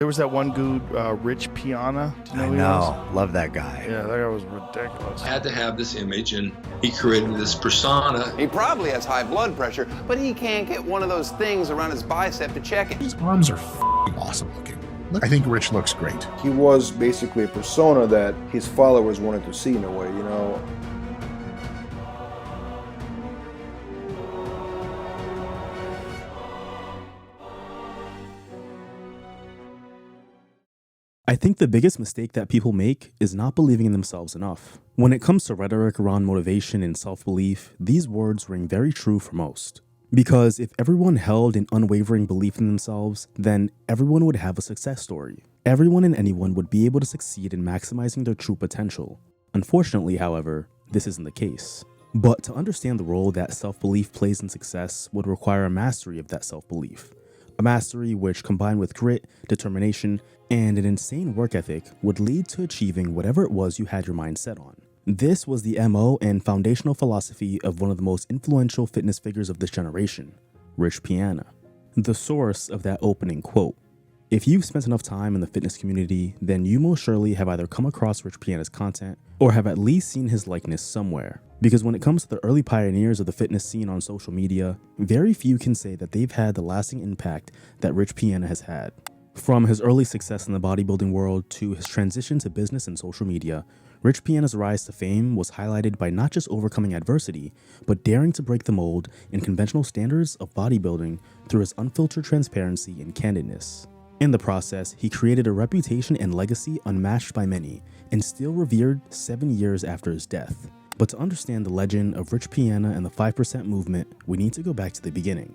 There was that one dude, Rich Piana. Do you know I who he know. Love that guy. Yeah, that guy was ridiculous. I had to have this image, and he created this persona. He probably has high blood pressure, but he can't get one of those things around his bicep to check it. His arms are awesome looking. I think Rich looks great. He was basically a persona that his followers wanted to see in a way, you know. I think the biggest mistake that people make is not believing in themselves enough. When it comes to rhetoric around motivation and self-belief, these words ring very true for most. Because if everyone held an unwavering belief in themselves, then everyone would have a success story. Everyone and anyone would be able to succeed in maximizing their true potential. Unfortunately, however, this isn't the case. But to understand the role that self-belief plays in success would require a mastery of that self-belief. A mastery which, combined with grit, determination, and an insane work ethic, would lead to achieving whatever it was you had your mind set on. This was the MO and foundational philosophy of one of the most influential fitness figures of this generation, Rich Piana. The source of that opening quote: "If you've spent enough time in the fitness community, then you most surely have either come across Rich Piana's content or have at least seen his likeness somewhere." Because when it comes to the early pioneers of the fitness scene on social media, very few can say that they've had the lasting impact that Rich Piana has had. From his early success in the bodybuilding world to his transition to business and social media, Rich Piana's rise to fame was highlighted by not just overcoming adversity, but daring to break the mold in conventional standards of bodybuilding through his unfiltered transparency and candidness. In the process, he created a reputation and legacy unmatched by many, and still revered 7 years after his death. But to understand the legend of Rich Piana and the 5% movement, we need to go back to the beginning.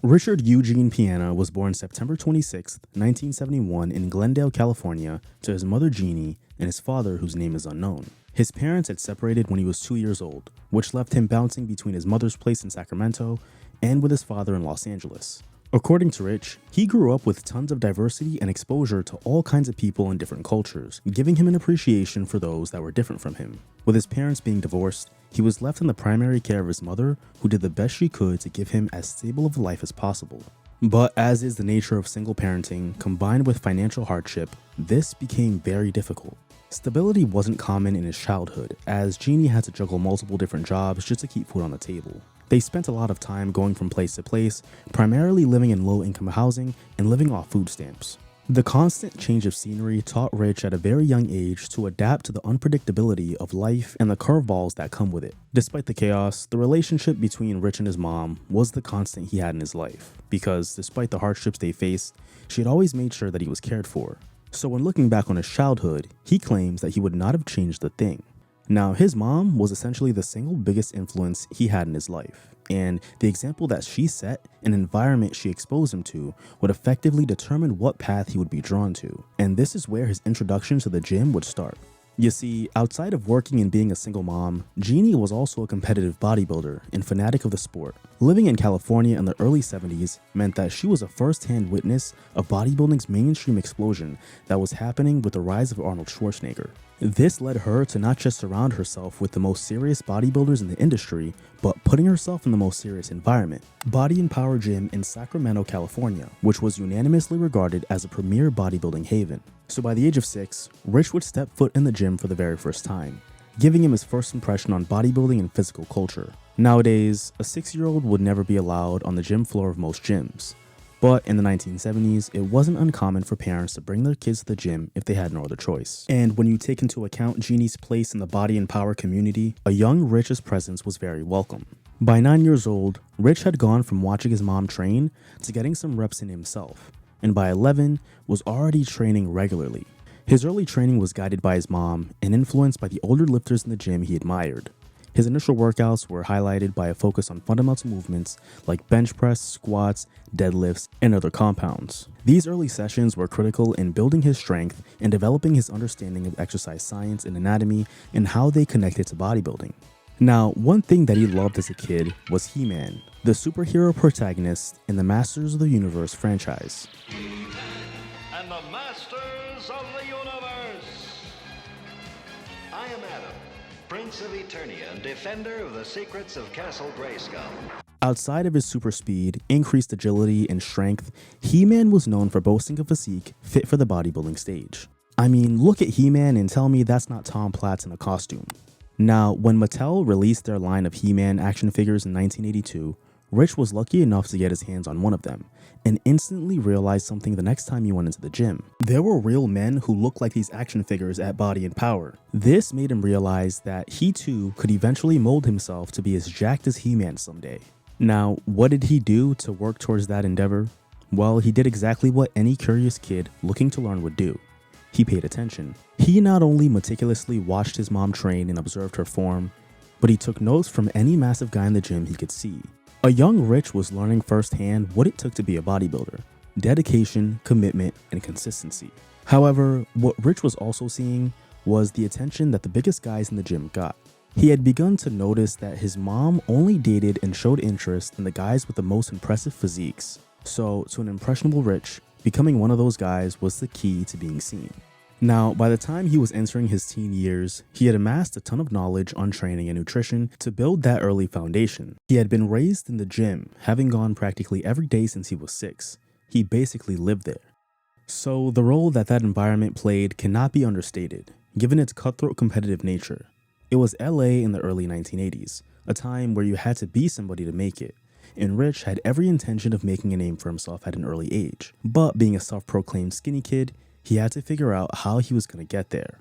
Richard Eugene Piana was born September 26, 1971 in Glendale, California, to his mother Jeannie and his father, whose name is unknown. His parents had separated when he was 2 years old, which left him bouncing between his mother's place in Sacramento and with his father in Los Angeles. According to Rich, he grew up with tons of diversity and exposure to all kinds of people in different cultures, giving him an appreciation for those that were different from him. With his parents being divorced, he was left in the primary care of his mother, who did the best she could to give him as stable of a life as possible. But as is the nature of single parenting, combined with financial hardship, this became very difficult. Stability wasn't common in his childhood, as Jeannie had to juggle multiple different jobs just to keep food on the table. They spent a lot of time going from place to place, primarily living in low-income housing and living off food stamps. The constant change of scenery taught Rich at a very young age to adapt to the unpredictability of life and the curveballs that come with it. Despite the chaos, the relationship between Rich and his mom was the constant he had in his life, because despite the hardships they faced, she had always made sure that he was cared for. So when looking back on his childhood, he claims that he would not have changed a thing. Now, his mom was essentially the single biggest influence he had in his life, and the example that she set and environment she exposed him to would effectively determine what path he would be drawn to. And this is where his introduction to the gym would start. You see, outside of working and being a single mom, Jeannie was also a competitive bodybuilder and fanatic of the sport. Living in California in the early 70s meant that she was a first-hand witness of bodybuilding's mainstream explosion that was happening with the rise of Arnold Schwarzenegger. This led her to not just surround herself with the most serious bodybuilders in the industry, but putting herself in the most serious environment, Body and Power Gym in Sacramento, California, which was unanimously regarded as a premier bodybuilding haven. So by the age of 6, Rich would step foot in the gym for the very first time, giving him his first impression on bodybuilding and physical culture. Nowadays, a 6-year-old would never be allowed on the gym floor of most gyms. But in the 1970s, it wasn't uncommon for parents to bring their kids to the gym if they had no other choice. And when you take into account Jeannie's place in the body and power community, a young Rich's presence was very welcome. By 9 years old, Rich had gone from watching his mom train to getting some reps in himself, and by 11, was already training regularly. His early training was guided by his mom and influenced by the older lifters in the gym he admired. His initial workouts were highlighted by a focus on fundamental movements like bench press, squats, deadlifts, and other compounds. These early sessions were critical in building his strength and developing his understanding of exercise science and anatomy and how they connected to bodybuilding. Now, one thing that he loved as a kid was He-Man, the superhero protagonist in the Masters of the Universe franchise. And the Masters of the Universe! I am Adam, Prince of Eternia and defender of the secrets of Castle Grayskull. Outside of his super speed, increased agility, and strength, He-Man was known for boasting a physique fit for the bodybuilding stage. I mean, look at He-Man and tell me that's not Tom Platz in a costume. Now, when Mattel released their line of He-Man action figures in 1982, Rich was lucky enough to get his hands on one of them, and instantly realized something the next time he went into the gym. There were real men who looked like these action figures at Body and Power. This made him realize that he too could eventually mold himself to be as jacked as He-Man someday. Now, what did he do to work towards that endeavor? Well, he did exactly what any curious kid looking to learn would do. He paid attention. He not only meticulously watched his mom train and observed her form, but he took notes from any massive guy in the gym he could see. A young Rich was learning firsthand what it took to be a bodybuilder: dedication, commitment, and consistency. However, what Rich was also seeing was the attention that the biggest guys in the gym got. He had begun to notice that his mom only dated and showed interest in the guys with the most impressive physiques. So, to an impressionable Rich, becoming one of those guys was the key to being seen. Now, by the time he was entering his teen years, he had amassed a ton of knowledge on training and nutrition to build that early foundation. He had been raised in the gym, having gone practically every day since he was 6. He basically lived there. So, the role that environment played cannot be understated, given its cutthroat competitive nature. It was LA in the early 1980s, a time where you had to be somebody to make it, and Rich had every intention of making a name for himself at an early age. But being a self-proclaimed skinny kid, he had to figure out how he was going to get there.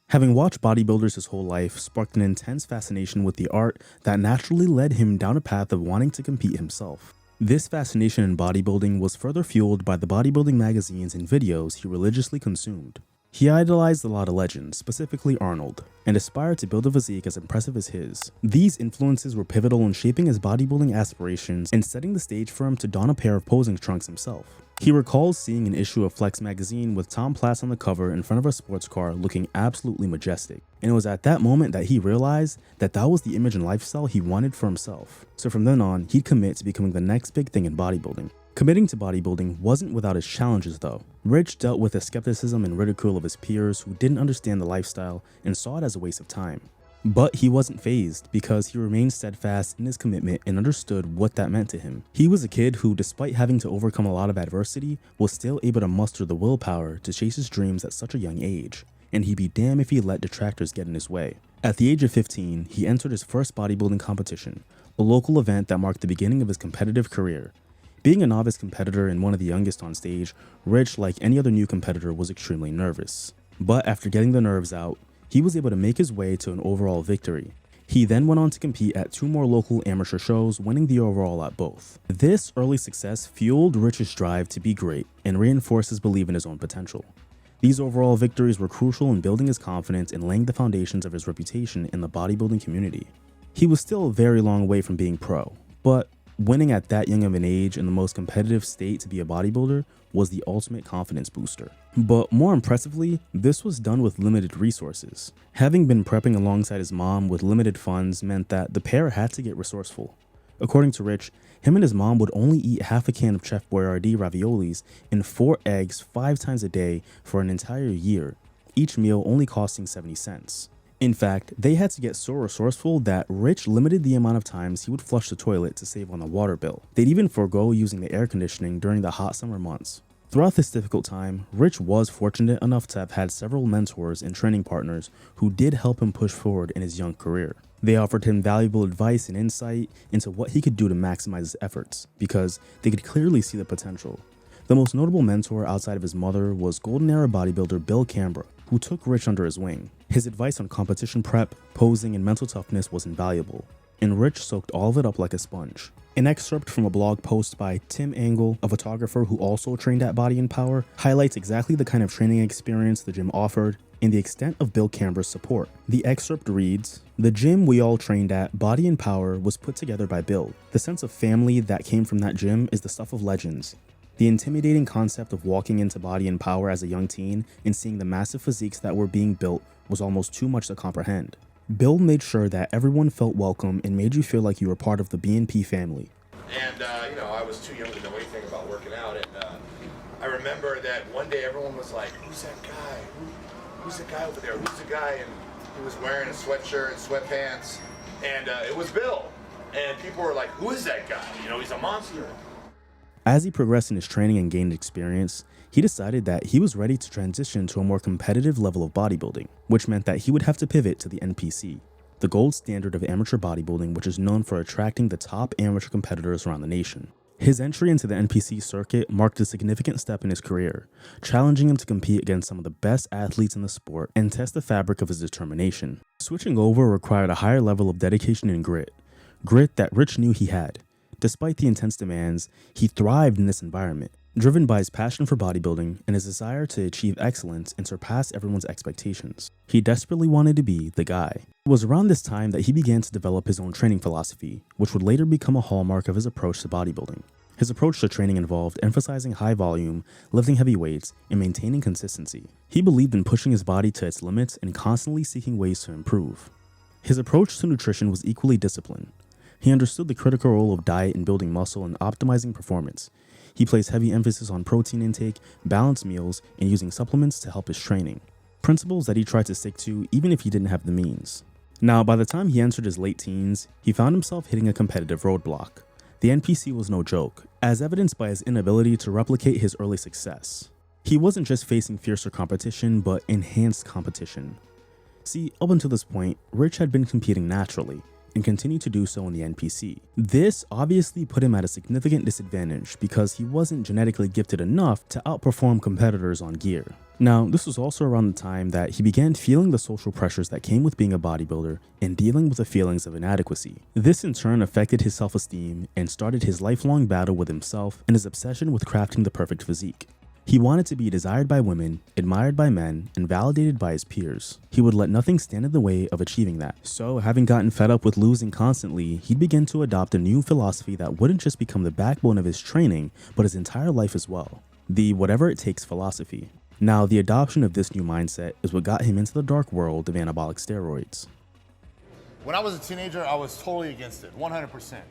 Having watched bodybuilders his whole life sparked an intense fascination with the art that naturally led him down a path of wanting to compete himself. This fascination in bodybuilding was further fueled by the bodybuilding magazines and videos he religiously consumed. He idolized a lot of legends, specifically Arnold, and aspired to build a physique as impressive as his. These influences were pivotal in shaping his bodybuilding aspirations and setting the stage for him to don a pair of posing trunks himself. He recalls seeing an issue of Flex magazine with Tom Platz on the cover in front of a sports car looking absolutely majestic, and it was at that moment that he realized that that was the image and lifestyle he wanted for himself. So from then on, he'd commit to becoming the next big thing in bodybuilding. Committing to bodybuilding wasn't without its challenges though. Rich dealt with the skepticism and ridicule of his peers who didn't understand the lifestyle and saw it as a waste of time. But he wasn't fazed because he remained steadfast in his commitment and understood what that meant to him. He was a kid who, despite having to overcome a lot of adversity, was still able to muster the willpower to chase his dreams at such a young age, and he'd be damned if he let detractors get in his way. At the age of 15, he entered his first bodybuilding competition, a local event that marked the beginning of his competitive career. Being a novice competitor and one of the youngest on stage, Rich, like any other new competitor, was extremely nervous. But after getting the nerves out, he was able to make his way to an overall victory. He then went on to compete at 2 more local amateur shows, winning the overall at both. This early success fueled Rich's drive to be great and reinforced his belief in his own potential. These overall victories were crucial in building his confidence and laying the foundations of his reputation in the bodybuilding community. He was still a very long way from being pro, but winning at that young of an age in the most competitive state to be a bodybuilder was the ultimate confidence booster. But more impressively, this was done with limited resources. Having been prepping alongside his mom with limited funds meant that the pair had to get resourceful. According to Rich, him and his mom would only eat half a can of Chef Boyardee raviolis and 4 eggs 5 times a day for an entire year, each meal only costing 70 cents. In fact, they had to get so resourceful that Rich limited the amount of times he would flush the toilet to save on the water bill. They'd even forego using the air conditioning during the hot summer months. Throughout this difficult time, Rich was fortunate enough to have had several mentors and training partners who did help him push forward in his young career. They offered him valuable advice and insight into what he could do to maximize his efforts, because they could clearly see the potential. The most notable mentor outside of his mother was Golden Era bodybuilder Bill Cambra, who took Rich under his wing. His advice on competition prep, posing, and mental toughness was invaluable, and Rich soaked all of it up like a sponge. An excerpt from a blog post by Tim Angle, a photographer who also trained at Body and Power, highlights exactly the kind of training experience the gym offered and the extent of Bill Cambra's support. The excerpt reads, "The gym we all trained at, Body and Power, was put together by Bill. The sense of family that came from that gym is the stuff of legends. The intimidating concept of walking into Body and Power as a young teen and seeing the massive physiques that were being built was almost too much to comprehend. Bill made sure that everyone felt welcome and made you feel like you were part of the B&P family." And, I was too young to know anything about working out. And I remember that one day everyone was like, "Who's that guy? who's the guy over there? Who's the guy? And he was wearing a sweatshirt and sweatpants, and it was Bill. And people were like, who is that guy? You know, he's a monster. As he progressed in his training and gained experience, he decided that he was ready to transition to a more competitive level of bodybuilding, which meant that he would have to pivot to the NPC, the gold standard of amateur bodybuilding, which is known for attracting the top amateur competitors around the nation. His entry into the NPC circuit marked a significant step in his career, challenging him to compete against some of the best athletes in the sport and test the fabric of his determination. Switching over required a higher level of dedication and grit that Rich knew he had. Despite the intense demands, he thrived in this environment, driven by his passion for bodybuilding and his desire to achieve excellence and surpass everyone's expectations. He desperately wanted to be the guy. It was around this time that he began to develop his own training philosophy, which would later become a hallmark of his approach to bodybuilding. His approach to training involved emphasizing high volume, lifting heavy weights, and maintaining consistency. He believed in pushing his body to its limits and constantly seeking ways to improve. His approach to nutrition was equally disciplined. He understood the critical role of diet in building muscle and optimizing performance. He placed heavy emphasis on protein intake, balanced meals, and using supplements to help his training. Principles that he tried to stick to even if he didn't have the means. Now, by the time he entered his late teens, he found himself hitting a competitive roadblock. The NPC was no joke, as evidenced by his inability to replicate his early success. He wasn't just facing fiercer competition, but enhanced competition. See, up until this point, Rich had been competing naturally, and continued to do so in the NPC. This obviously put him at a significant disadvantage because he wasn't genetically gifted enough to outperform competitors on gear. Now, this was also around the time that he began feeling the social pressures that came with being a bodybuilder and dealing with the feelings of inadequacy. This in turn affected his self-esteem and started his lifelong battle with himself and his obsession with crafting the perfect physique. He wanted to be desired by women, admired by men, and validated by his peers. He would let nothing stand in the way of achieving that. So, having gotten fed up with losing constantly, he'd begin to adopt a new philosophy that wouldn't just become the backbone of his training, but his entire life as well. The whatever it takes philosophy. Now, the adoption of this new mindset is what got him into the dark world of anabolic steroids. When I was a teenager, I was totally against it, 100%.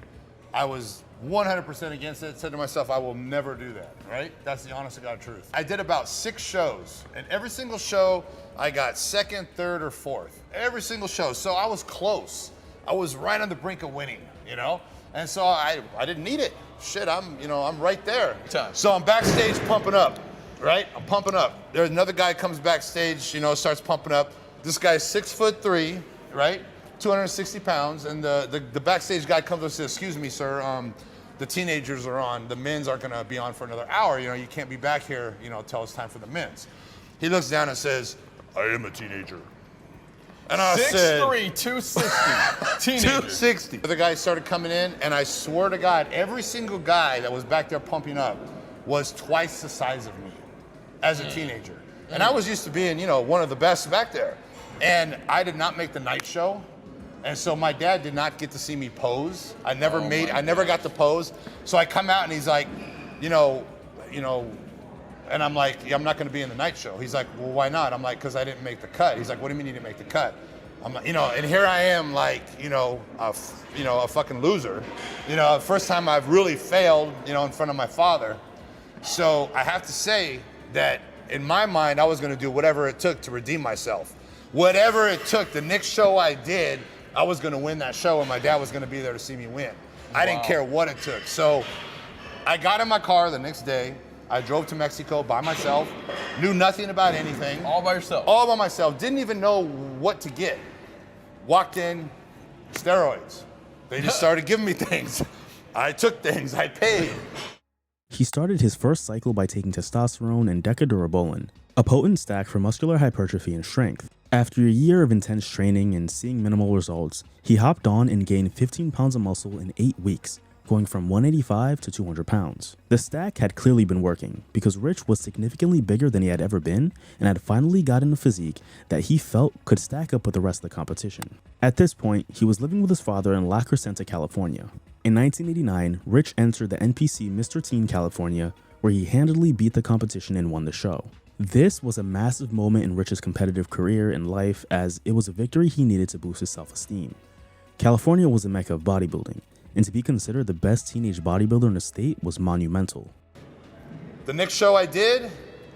I was 100% against it, said to myself, I will never do that, right? That's the honest to God truth. I did about 6 shows, and every single show, I got 2nd, 3rd, or 4th. Every single show, so I was close. I was right on the brink of winning, you know? And so I didn't need it. Shit, I'm right there. So I'm backstage pumping up, right? I'm pumping up. There's another guy comes backstage, starts pumping up. This guy's 6'3", right? 260 pounds, and the backstage guy comes up and says, excuse me, sir, the teenagers are on. The men's aren't gonna be on for another hour. You can't be back here, till it's time for the men's. He looks down and says, I am a teenager. And I said, 6'3", 260, teenager. 260. The guy started coming in, and I swear to God, every single guy that was back there pumping up was twice the size of me as a teenager. And I was used to being, one of the best back there. And I did not make the night show. And so my dad did not get to see me pose. I never got to pose. So I come out and he's like, and I'm like, I'm not gonna be in the night show. He's like, well, why not? I'm like, cause I didn't make the cut. He's like, what do you mean you didn't make the cut? I'm like, and here I am like, a fucking loser. First time I've really failed, in front of my father. So I have to say that in my mind, I was gonna do whatever it took to redeem myself. Whatever it took, the next show I did, I was gonna win that show and my dad was gonna be there to see me win. I didn't care what it took. So I got in my car the next day. I drove to Mexico by myself, knew nothing about anything. All by yourself? All by myself, didn't even know what to get. Walked in, steroids. They just started giving me things. I took things, I paid. He started his first cycle by taking testosterone and decadurabolin, a potent stack for muscular hypertrophy and strength. After a year of intense training and seeing minimal results, he hopped on and gained 15 pounds of muscle in 8 weeks, going from 185 to 200 pounds. The stack had clearly been working because Rich was significantly bigger than he had ever been and had finally gotten a physique that he felt could stack up with the rest of the competition. At this point, he was living with his father in La Crescenta, California. In 1989, Rich entered the NPC Mr. Teen California, where he handily beat the competition and won the show. This was a massive moment in Rich's competitive career and life, as it was a victory he needed to boost his self-esteem. California was a mecca of bodybuilding, and to be considered the best teenage bodybuilder in the state was monumental. The next show I did,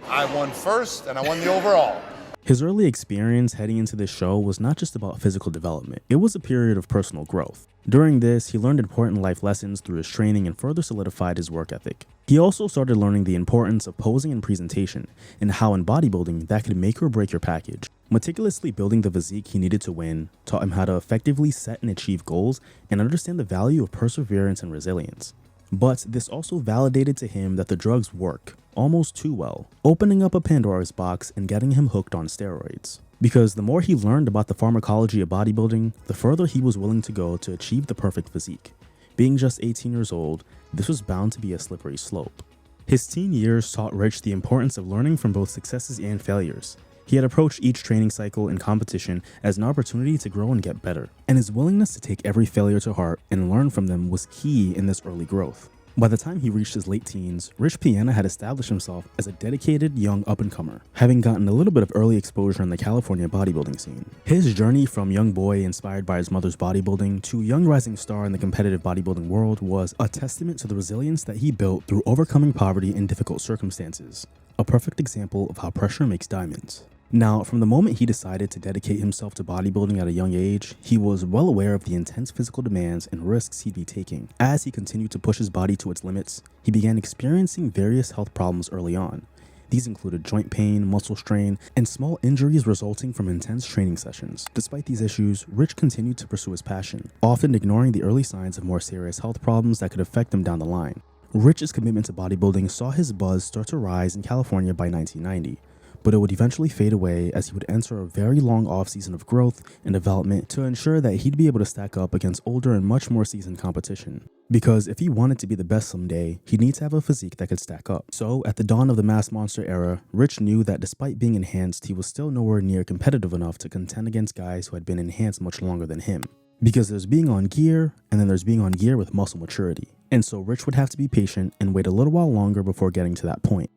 I won first and I won the overall. His early experience heading into this show was not just about physical development, it was a period of personal growth. During this, he learned important life lessons through his training and further solidified his work ethic. He also started learning the importance of posing and presentation, and how in bodybuilding that could make or break your package. Meticulously building the physique he needed to win taught him how to effectively set and achieve goals and understand the value of perseverance and resilience. But this also validated to him that the drugs work almost too well, opening up a Pandora's box and getting him hooked on steroids. Because the more he learned about the pharmacology of bodybuilding, the further he was willing to go to achieve the perfect physique. Being just 18 years old, this was bound to be a slippery slope. His teen years taught Rich the importance of learning from both successes and failures. He had approached each training cycle and competition as an opportunity to grow and get better, and his willingness to take every failure to heart and learn from them was key in this early growth. By the time he reached his late teens, Rich Piana had established himself as a dedicated young up-and-comer, having gotten a little bit of early exposure in the California bodybuilding scene. His journey from young boy inspired by his mother's bodybuilding to young rising star in the competitive bodybuilding world was a testament to the resilience that he built through overcoming poverty in difficult circumstances, a perfect example of how pressure makes diamonds. Now, from the moment he decided to dedicate himself to bodybuilding at a young age, he was well aware of the intense physical demands and risks he'd be taking. As he continued to push his body to its limits, he began experiencing various health problems early on. These included joint pain, muscle strain, and small injuries resulting from intense training sessions. Despite these issues, Rich continued to pursue his passion, often ignoring the early signs of more serious health problems that could affect him down the line. Rich's commitment to bodybuilding saw his buzz start to rise in California by 1990. But it would eventually fade away as he would enter a very long off-season of growth and development to ensure that he'd be able to stack up against older and much more seasoned competition. Because if he wanted to be the best someday, he'd need to have a physique that could stack up. So, at the dawn of the Mass Monster era, Rich knew that despite being enhanced, he was still nowhere near competitive enough to contend against guys who had been enhanced much longer than him. Because there's being on gear, and then there's being on gear with muscle maturity. And so Rich would have to be patient and wait a little while longer before getting to that point.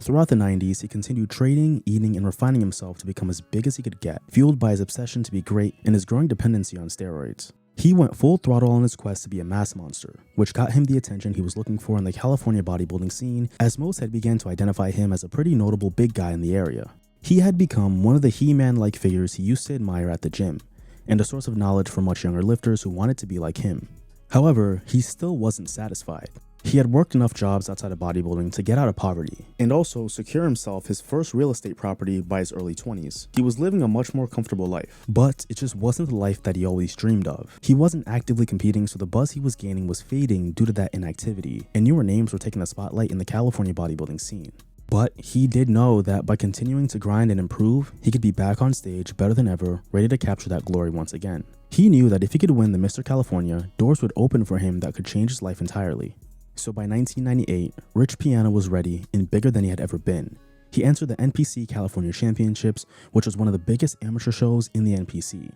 Throughout the 90s, he continued training, eating, and refining himself to become as big as he could get, fueled by his obsession to be great and his growing dependency on steroids. He went full throttle on his quest to be a mass monster, which got him the attention he was looking for in the California bodybuilding scene, as most had begun to identify him as a pretty notable big guy in the area. He had become one of the He-Man-like figures he used to admire at the gym, and a source of knowledge for much younger lifters who wanted to be like him. However, he still wasn't satisfied. He had worked enough jobs outside of bodybuilding to get out of poverty, and also secure himself his first real estate property by his early 20s. He was living a much more comfortable life, but it just wasn't the life that he always dreamed of. He wasn't actively competing, so the buzz he was gaining was fading due to that inactivity, and newer names were taking the spotlight in the California bodybuilding scene. But he did know that by continuing to grind and improve, he could be back on stage better than ever, ready to capture that glory once again. He knew that if he could win the Mr. California, doors would open for him that could change his life entirely. So by 1998, Rich Piana was ready and bigger than he had ever been. He entered the NPC California Championships, which was one of the biggest amateur shows in the NPC.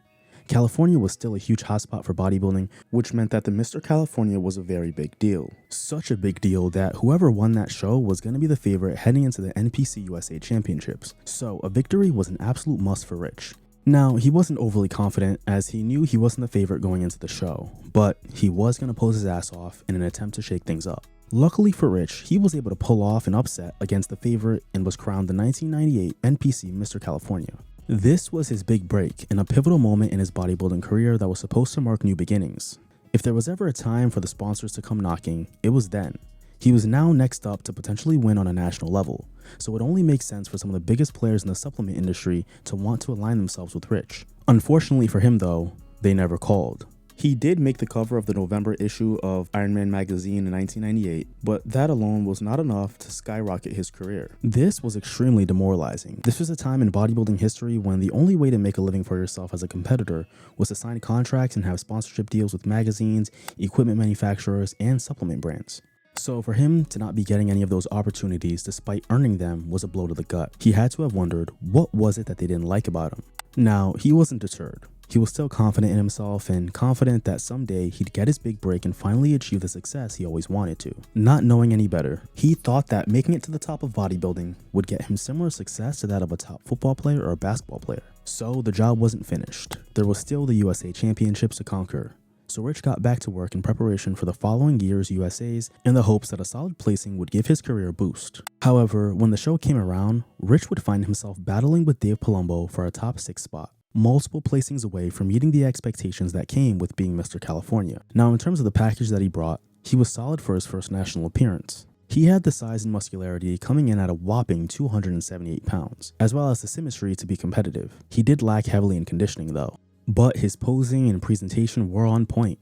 California was still a huge hotspot for bodybuilding, which meant that the Mr. California was a very big deal. Such a big deal that whoever won that show was going to be the favorite heading into the NPC USA Championships. So a victory was an absolute must for Rich. Now, he wasn't overly confident as he knew he wasn't the favorite going into the show, but he was going to pose his ass off in an attempt to shake things up. Luckily for Rich, he was able to pull off an upset against the favorite and was crowned the 1998 NPC Mr. California. This was his big break and a pivotal moment in his bodybuilding career that was supposed to mark new beginnings. If there was ever a time for the sponsors to come knocking, it was then. He was now next up to potentially win on a national level, so it only makes sense for some of the biggest players in the supplement industry to want to align themselves with Rich. Unfortunately for him though, they never called. He did make the cover of the November issue of Iron Man magazine in 1998, but that alone was not enough to skyrocket his career. This was extremely demoralizing. This was a time in bodybuilding history when the only way to make a living for yourself as a competitor was to sign contracts and have sponsorship deals with magazines, equipment manufacturers, and supplement brands. So for him to not be getting any of those opportunities despite earning them was a blow to the gut. He had to have wondered what was it that they didn't like about him. Now, he wasn't deterred. He was still confident in himself and confident that someday he'd get his big break and finally achieve the success he always wanted to. Not knowing any better, he thought that making it to the top of bodybuilding would get him similar success to that of a top football player or a basketball player. So the job wasn't finished. There was still the USA Championships to conquer. so Rich got back to work in preparation for the following year's USAs in the hopes that a solid placing would give his career a boost. However, when the show came around, Rich would find himself battling with Dave Palumbo for a top 6 spot, multiple placings away from meeting the expectations that came with being Mr. California. Now, in terms of the package that he brought, he was solid for his first national appearance. He had the size and muscularity, coming in at a whopping 278 pounds, as well as the symmetry to be competitive. He did lack heavily in conditioning though, but his posing and presentation were on point,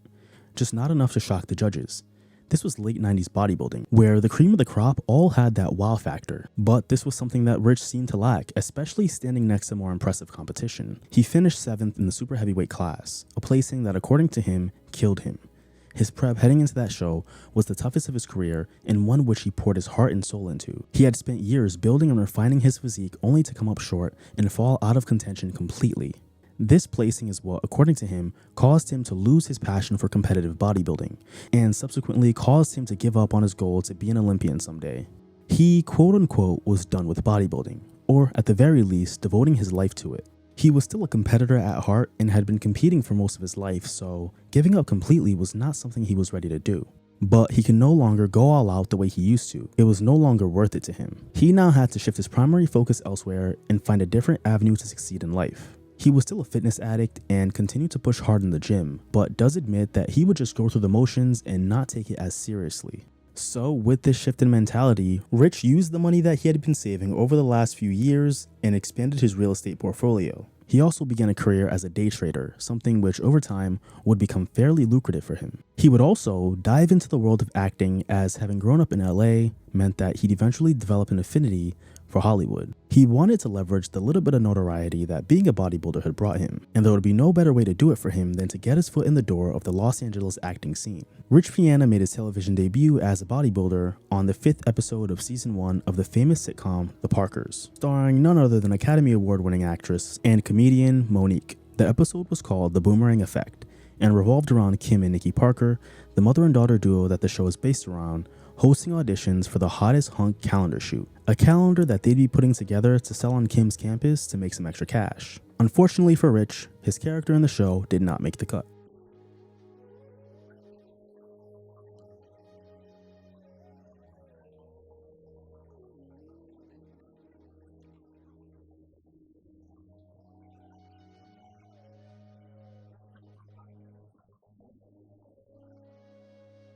just not enough to shock the judges. This was late 90s bodybuilding, where the cream of the crop all had that wow factor, but this was something that Rich seemed to lack, especially standing next to more impressive competition. He finished 7th in the super heavyweight class, a placing that according to him, killed him. His prep heading into that show was the toughest of his career and one which he poured his heart and soul into. He had spent years building and refining his physique only to come up short and fall out of contention completely. This placing is what, according to him, caused him to lose his passion for competitive bodybuilding and subsequently caused him to give up on his goal to be an Olympian someday. He, quote unquote, was done with bodybuilding, or at the very least, devoting his life to it. He was still a competitor at heart and had been competing for most of his life, so giving up completely was not something he was ready to do. But he could no longer go all out the way he used to. It was no longer worth it to him. He now had to shift his primary focus elsewhere and find a different avenue to succeed in life. He was still a fitness addict and continued to push hard in the gym, but does admit that he would just go through the motions and not take it as seriously. So with this shift in mentality, Rich used the money that he had been saving over the last few years and expanded his real estate portfolio. He also began a career as a day trader, something which over time would become fairly lucrative for him. He would also dive into the world of acting, as having grown up in LA meant that he'd eventually develop an affinity for Hollywood. He wanted to leverage the little bit of notoriety that being a bodybuilder had brought him, and there would be no better way to do it for him than to get his foot in the door of the Los Angeles acting scene. Rich Piana made his television debut as a bodybuilder on the 5th episode of season 1 of the famous sitcom The Parkers, starring none other than Academy Award-winning actress and comedian Monique. The episode was called The Boomerang Effect and revolved around Kim and Nikki Parker, the mother and daughter duo that the show is based around, hosting auditions for the Hottest Hunk calendar shoot, a calendar that they'd be putting together to sell on Kim's campus to make some extra cash. Unfortunately for Rich, his character in the show did not make the cut.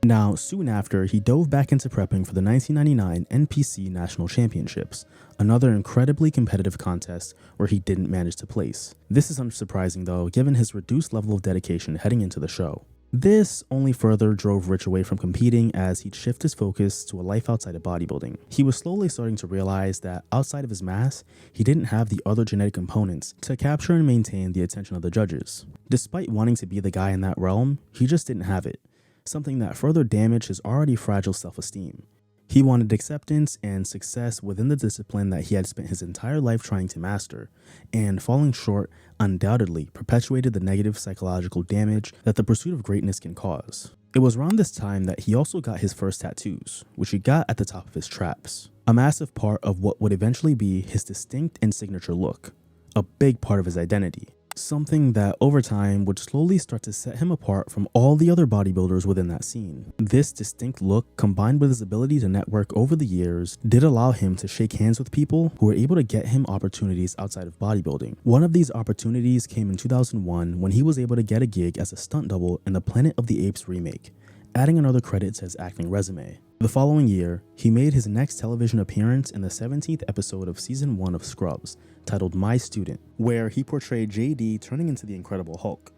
Now, soon after, he dove back into prepping for the 1999 NPC National Championships, another incredibly competitive contest where he didn't manage to place. This is unsurprising though, given his reduced level of dedication heading into the show. This only further drove Rich away from competing as he'd shift his focus to a life outside of bodybuilding. He was slowly starting to realize that outside of his mass, he didn't have the other genetic components to capture and maintain the attention of the judges. Despite wanting to be the guy in that realm, he just didn't have it, something that further damaged his already fragile self-esteem. He wanted acceptance and success within the discipline that he had spent his entire life trying to master, and falling short undoubtedly perpetuated the negative psychological damage that the pursuit of greatness can cause. It was around this time that he also got his first tattoos, which he got at the top of his traps, a massive part of what would eventually be his distinct and signature look, a big part of his identity. Something that over time would slowly start to set him apart from all the other bodybuilders within that scene. This distinct look, combined with his ability to network over the years, did allow him to shake hands with people who were able to get him opportunities outside of bodybuilding. One of these opportunities came in 2001 when he was able to get a gig as a stunt double in the Planet of the Apes remake, adding another credit to his acting resume. The following year, he made his next television appearance in the 17th episode of season 1 of Scrubs, titled My Student, where he portrayed JD turning into the Incredible Hulk.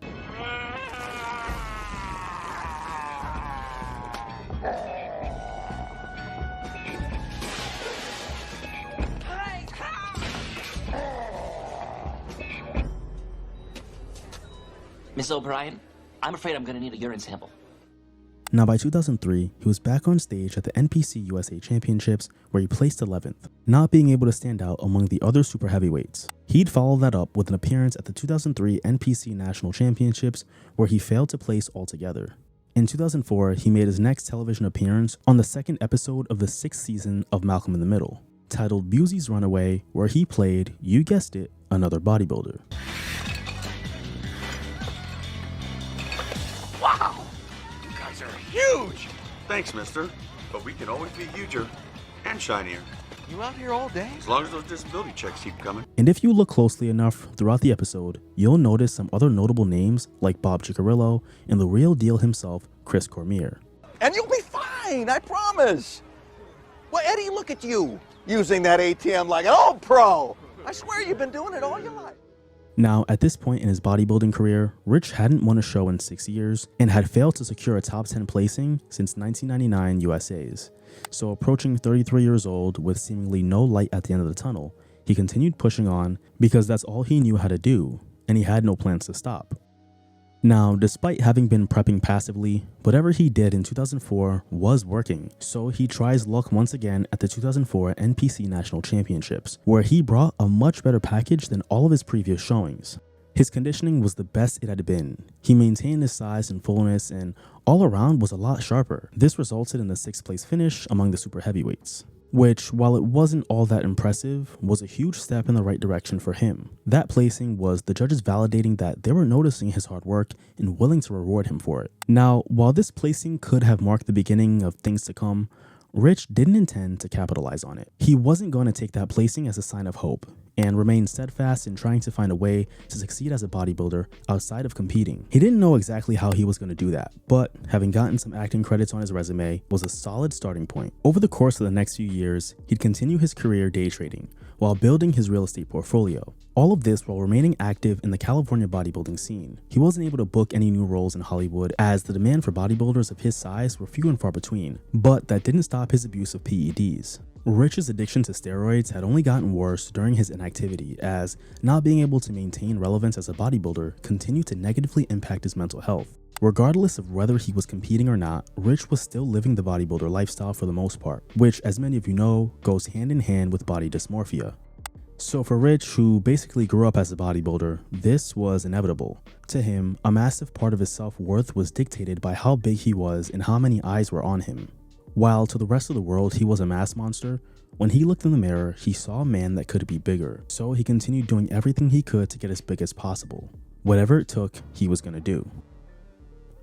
Miss O'Brien, I'm afraid I'm going to need a urine sample. Now by 2003, he was back on stage at the NPC USA Championships where he placed 11th, not being able to stand out among the other super heavyweights. He'd follow that up with an appearance at the 2003 NPC National Championships where he failed to place altogether. In 2004, he made his next television appearance on the 2nd episode of the 6th season of Malcolm in the Middle, titled Busey's Runaway, where he played, you guessed it, another bodybuilder. Wow! huge! Thanks, mister. But we can always be huger and shinier. You out here all day? As long as those disability checks keep coming. And if you look closely enough throughout the episode, you'll notice some other notable names like Bob Cicherillo and the real deal himself, Chris Cormier. And you'll be fine, I promise. Well, Eddie, look at you, using that ATM like an old pro. I swear you've been doing it all your life. Now, at this point in his bodybuilding career, Rich hadn't won a show in 6 years and had failed to secure a top 10 placing since 1999 USA's. So approaching 33 years old with seemingly no light at the end of the tunnel, he continued pushing on because that's all he knew how to do, and he had no plans to stop. Now, despite having been prepping passively, whatever he did in 2004 was working, so he tries luck once again at the 2004 NPC National Championships, where he brought a much better package than all of his previous showings. His conditioning was the best it had been. He maintained his size and fullness, and all around was a lot sharper. This resulted in the 6th place finish among the super heavyweights, which, while it wasn't all that impressive, was a huge step in the right direction for him. That placing was the judges validating that they were noticing his hard work and willing to reward him for it. Now, while this placing could have marked the beginning of things to come, Rich didn't intend to capitalize on it. He wasn't going to take that placing as a sign of hope and remain steadfast in trying to find a way to succeed as a bodybuilder outside of competing. He didn't know exactly how he was going to do that, but having gotten some acting credits on his resume was a solid starting point. Over the course of the next few years, he'd continue his career day trading while building his real estate portfolio. All of this while remaining active in the California bodybuilding scene. He wasn't able to book any new roles in Hollywood as the demand for bodybuilders of his size were few and far between, but that didn't stop his abuse of PEDs. Rich's addiction to steroids had only gotten worse during his inactivity, as not being able to maintain relevance as a bodybuilder continued to negatively impact his mental health. Regardless of whether he was competing or not, Rich was still living the bodybuilder lifestyle for the most part, which, as many of you know, goes hand in hand with body dysmorphia. So for Rich, who basically grew up as a bodybuilder, this was inevitable. To him, a massive part of his self-worth was dictated by how big he was and how many eyes were on him. While to the rest of the world he was a mass monster, when he looked in the mirror, he saw a man that could be bigger. So he continued doing everything he could to get as big as possible. Whatever it took, he was going to do.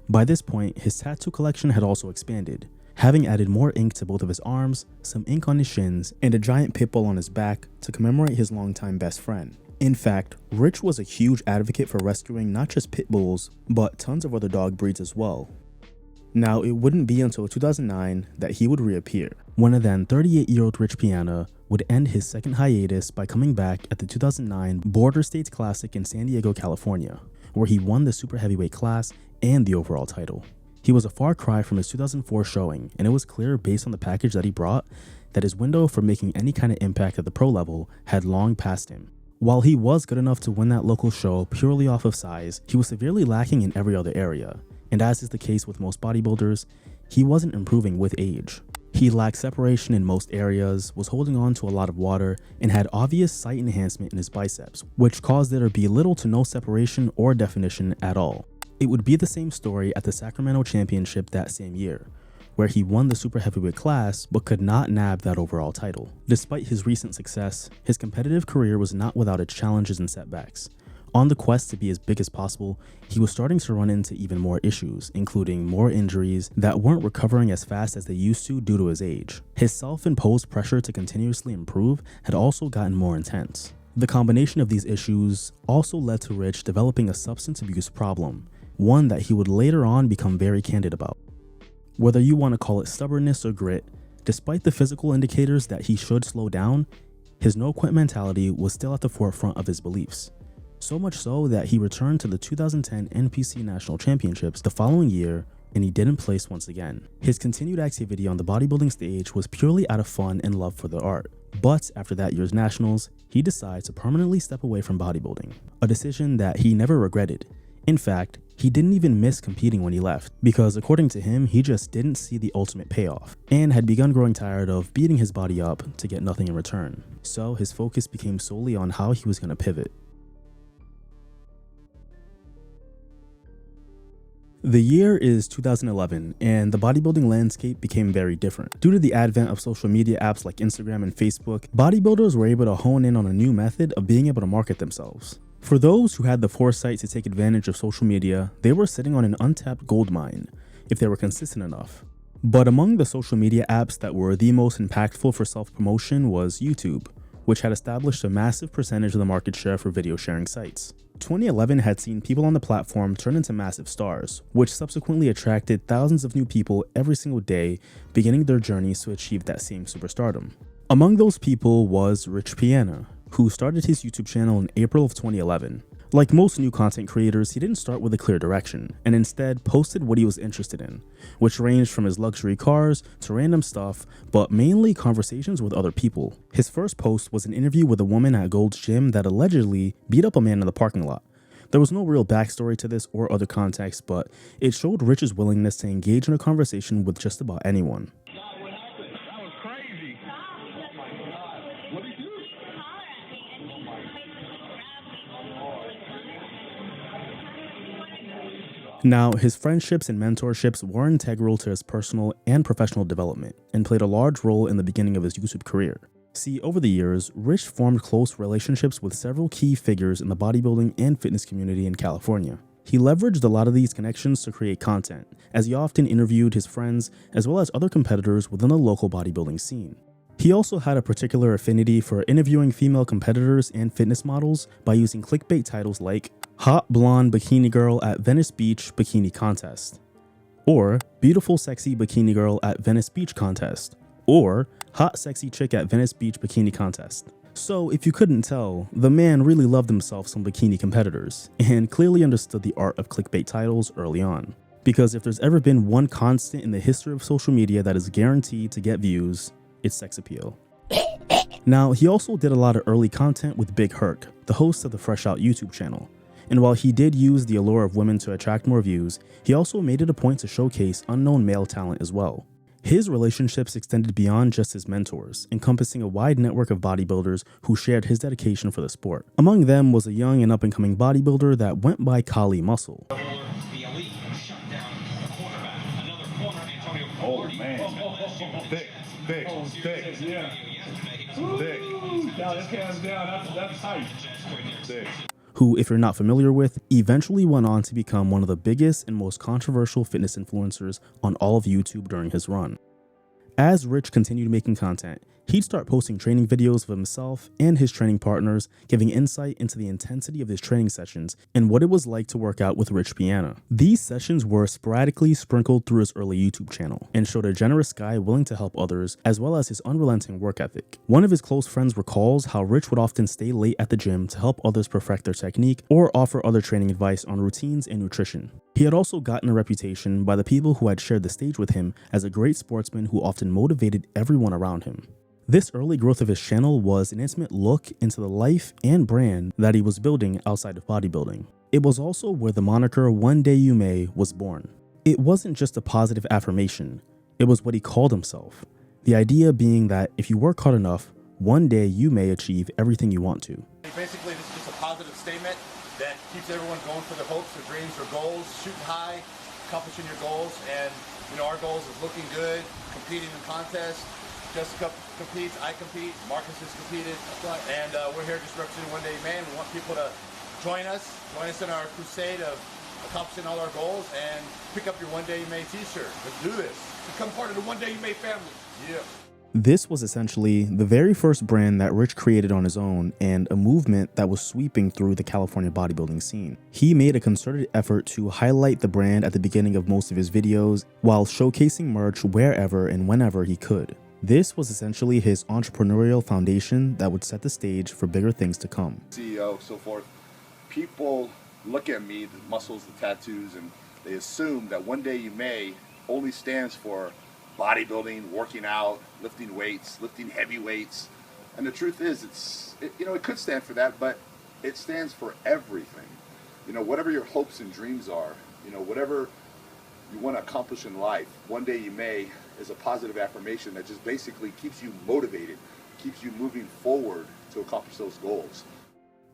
By this point, his tattoo collection had also expanded, having added more ink to both of his arms, some ink on his shins, and a giant pit bull on his back to commemorate his longtime best friend. In fact, Rich was a huge advocate for rescuing not just pit bulls, but tons of other dog breeds as well. Now, it wouldn't be until 2009 that he would reappear, when a then 38-year-old Rich Piana would end his second hiatus by coming back at the 2009 Border States Classic in San Diego, California, where he won the super heavyweight class and the overall title. He was a far cry from his 2004 showing, and it was clear based on the package that he brought that his window for making any kind of impact at the pro level had long passed him. While he was good enough to win that local show purely off of size, he was severely lacking in every other area. And as is the case with most bodybuilders, he wasn't improving with age. He lacked separation in most areas, was holding on to a lot of water, and had obvious sight enhancement in his biceps, which caused there to be little to no separation or definition at all. It would be the same story at the Sacramento Championship that same year, where he won the super heavyweight class but could not nab that overall title. Despite his recent success, his competitive career was not without its challenges and setbacks. On the quest to be as big as possible, he was starting to run into even more issues, including more injuries that weren't recovering as fast as they used to due to his age. His self-imposed pressure to continuously improve had also gotten more intense. The combination of these issues also led to Rich developing a substance abuse problem, one that he would later on become very candid about. Whether you want to call it stubbornness or grit, despite the physical indicators that he should slow down, his no-quit mentality was still at the forefront of his beliefs. So much so that he returned to the 2010 NPC National Championships the following year, and he didn't place once again. His continued activity on the bodybuilding stage was purely out of fun and love for the art. But after that year's nationals, he decided to permanently step away from bodybuilding, a decision that he never regretted. In fact, he didn't even miss competing when he left, because according to him, he just didn't see the ultimate payoff, and had begun growing tired of beating his body up to get nothing in return. So his focus became solely on how he was going to pivot. The year is 2011, and the bodybuilding landscape became very different. Due to the advent of social media apps like Instagram and Facebook, bodybuilders were able to hone in on a new method of being able to market themselves. For those who had the foresight to take advantage of social media, they were sitting on an untapped gold mine. if they were consistent enough. But among the social media apps that were the most impactful for self-promotion was YouTube, which had established a massive percentage of the market share for video sharing sites. 2011 had seen people on the platform turn into massive stars, which subsequently attracted thousands of new people every single day, beginning their journeys to achieve that same superstardom. Among those people was Rich Piana, who started his YouTube channel in April of 2011. Like most new content creators, he didn't start with a clear direction, and instead posted what he was interested in, which ranged from his luxury cars to random stuff, but mainly conversations with other people. His first post was an interview with a woman at Gold's Gym that allegedly beat up a man in the parking lot. There was no real backstory to this or other context, but it showed Rich's willingness to engage in a conversation with just about anyone. Now, his friendships and mentorships were integral to his personal and professional development and played a large role in the beginning of his YouTube career. See, over the years, Rich formed close relationships with several key figures in the bodybuilding and fitness community in California. He leveraged a lot of these connections to create content, as he often interviewed his friends as well as other competitors within the local bodybuilding scene. He also had a particular affinity for interviewing female competitors and fitness models by using clickbait titles like Hot Blonde Bikini Girl at Venice Beach Bikini Contest, or Beautiful Sexy Bikini Girl at Venice Beach Contest, or Hot Sexy Chick at Venice Beach Bikini Contest. So if you couldn't tell, the man really loved himself some bikini competitors, and clearly understood the art of clickbait titles early on. Because if there's ever been one constant in the history of social media that is guaranteed to get views, it's sex appeal. Now, he also did a lot of early content with Big Herc, the host of the Fresh Out YouTube channel. And while he did use the allure of women to attract more views, he also made it a point to showcase unknown male talent as well. His relationships extended beyond just his mentors, encompassing a wide network of bodybuilders who shared his dedication for the sport. Among them was a young and up-and-coming bodybuilder that went by Kali Muscle. Oh man, thick, yeah. Thick. Now this hands down, that's tight. Thick. Who, if you're not familiar with, eventually went on to become one of the biggest and most controversial fitness influencers on all of YouTube during his run. As Rich continued making content, he'd start posting training videos of himself and his training partners, giving insight into the intensity of his training sessions and what it was like to work out with Rich Piana. These sessions were sporadically sprinkled through his early YouTube channel and showed a generous guy willing to help others, as well as his unrelenting work ethic. One of his close friends recalls how Rich would often stay late at the gym to help others perfect their technique or offer other training advice on routines and nutrition. He had also gotten a reputation by the people who had shared the stage with him as a great sportsman who often motivated everyone around him. This early growth of his channel was an intimate look into the life and brand that he was building outside of bodybuilding. It was also where the moniker "One Day You May" was born. It wasn't just a positive affirmation, it was what he called himself. The idea being that if you work hard enough, one day you may achieve everything you want to. Basically, this is just a positive statement that keeps everyone going for their hopes, their dreams, their goals, shooting high, accomplishing your goals, and our goals is looking good, competing in contests. Jessica competes, I compete, Marcus has competed, and we're here just representing One Day You May. We want people to join us in our crusade of accomplishing all our goals, and pick up your One Day You May t-shirt. Let's do this. Become part of the One Day You May family. Yeah. This was essentially the very first brand that Rich created on his own and a movement that was sweeping through the California bodybuilding scene. He made a concerted effort to highlight the brand at the beginning of most of his videos while showcasing merch wherever and whenever he could. This was essentially his entrepreneurial foundation that would set the stage for bigger things to come. CEO, so forth. People look at me, the muscles, the tattoos, and they assume that One Day You May only stands for bodybuilding, working out, lifting weights, lifting heavy weights. And the truth is, it could stand for that, but it stands for everything. Whatever your hopes and dreams are, whatever you want to accomplish in life, One Day You May is a positive affirmation that just basically keeps you motivated, keeps you moving forward to accomplish those goals.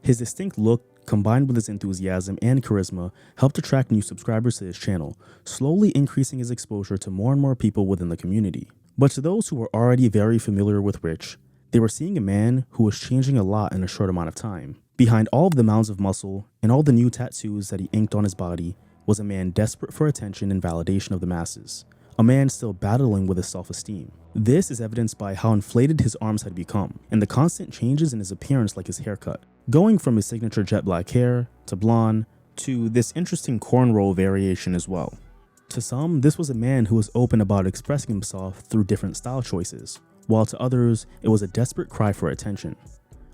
His distinct look, combined with his enthusiasm and charisma, helped attract new subscribers to his channel, slowly increasing his exposure to more and more people within the community. But to those who were already very familiar with Rich, they were seeing a man who was changing a lot in a short amount of time. Behind all of the mounds of muscle and all the new tattoos that he inked on his body, was a man desperate for attention and validation of the masses, a man still battling with his self-esteem. This is evidenced by how inflated his arms had become, and the constant changes in his appearance like his haircut, going from his signature jet black hair to blonde to this interesting cornrow variation as well. To some, this was a man who was open about expressing himself through different style choices, while to others, it was a desperate cry for attention.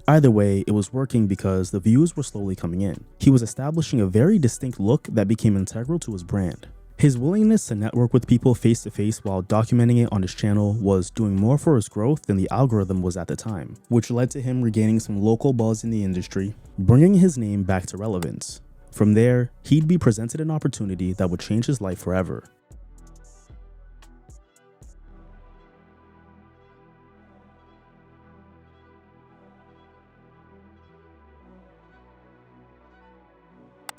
Either way, it was working because the views were slowly coming in. He was establishing a very distinct look that became integral to his brand. His willingness to network with people face to face while documenting it on his channel was doing more for his growth than the algorithm was at the time, which led to him regaining some local buzz in the industry, bringing his name back to relevance. From there, he'd be presented an opportunity that would change his life forever.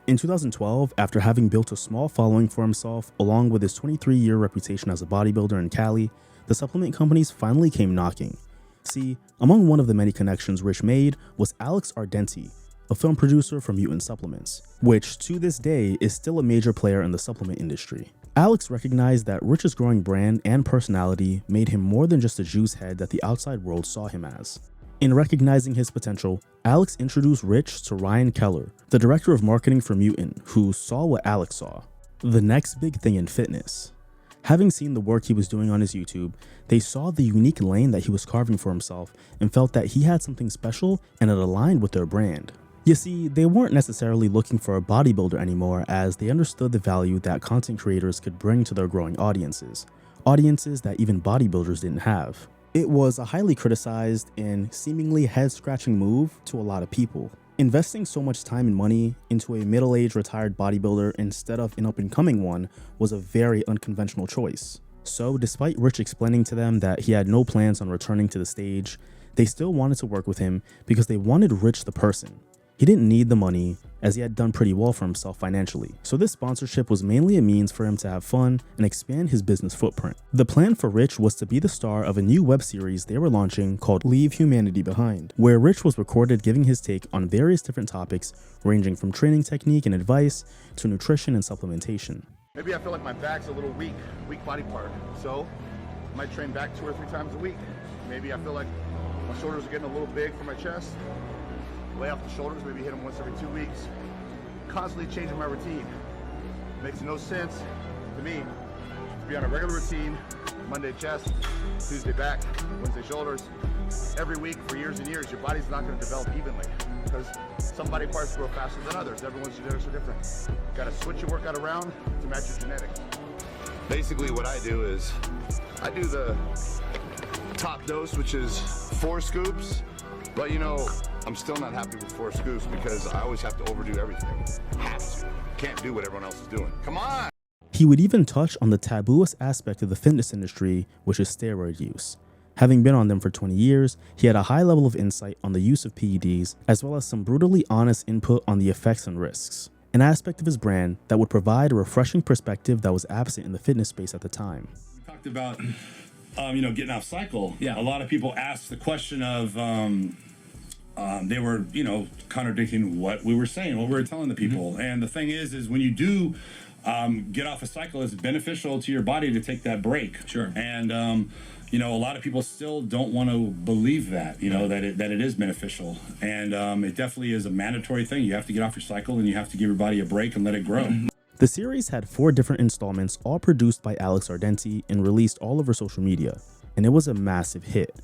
In 2012, after having built a small following for himself along with his 23-year reputation as a bodybuilder in Cali, the supplement companies finally came knocking. See, among one of the many connections Rich made was Alex Ardenti, a film producer for Mutant Supplements, which to this day is still a major player in the supplement industry. Alex recognized that Rich's growing brand and personality made him more than just a juice head that the outside world saw him as. In recognizing his potential, Alex introduced Rich to Ryan Keller, the director of marketing for Mutant, who saw what Alex saw: the next big thing in fitness. Having seen the work he was doing on his YouTube, they saw the unique lane that he was carving for himself and felt that he had something special and it aligned with their brand. You see, they weren't necessarily looking for a bodybuilder anymore, as they understood the value that content creators could bring to their growing audiences that even bodybuilders didn't have. It was a highly criticized and seemingly head-scratching move to a lot of people. Investing so much time and money into a middle-aged retired bodybuilder instead of an up-and-coming one was a very unconventional choice. So despite Rich explaining to them that he had no plans on returning to the stage, they still wanted to work with him because they wanted Rich the person. He didn't need the money, as he had done pretty well for himself financially, so this sponsorship was mainly a means for him to have fun and expand his business footprint. The plan for Rich was to be the star of a new web series they were launching called Leave Humanity Behind, where Rich was recorded giving his take on various different topics ranging from training technique and advice to nutrition and supplementation. Maybe I feel like my back's a little weak body part, so I might train back 2 or 3 times a week. Maybe I feel like my shoulders are getting a little big for my chest. Lay off the shoulders, maybe hit them once every 2 weeks. Constantly changing my routine. Makes no sense to me to be on a regular routine, Monday chest, Tuesday back, Wednesday shoulders. Every week for years and years, your body's not going to develop evenly because some body parts grow faster than others. Everyone's genetics are different. Got to switch your workout around to match your genetics. Basically what I do is, I do the top dose, which is 4 scoops, but you know, I'm still not happy with 4 scoops because I always have to overdo everything. Have to. Can't do what everyone else is doing. Come on! He would even touch on the tabooest aspect of the fitness industry, which is steroid use. Having been on them for 20 years, he had a high level of insight on the use of PEDs, as well as some brutally honest input on the effects and risks. An aspect of his brand that would provide a refreshing perspective that was absent in the fitness space at the time. We talked about, getting off cycle. Yeah. A lot of people asked the question of, they were, contradicting what we were saying, what we were telling the people. Mm-hmm. And the thing is when you do get off a cycle, it's beneficial to your body to take that break. Sure. And, a lot of people still don't want to believe that, that it is beneficial. And it definitely is a mandatory thing. You have to get off your cycle and you have to give your body a break and let it grow. Mm-hmm. The series had 4 different installments, all produced by Alex Ardenti and released all over social media. And it was a massive hit.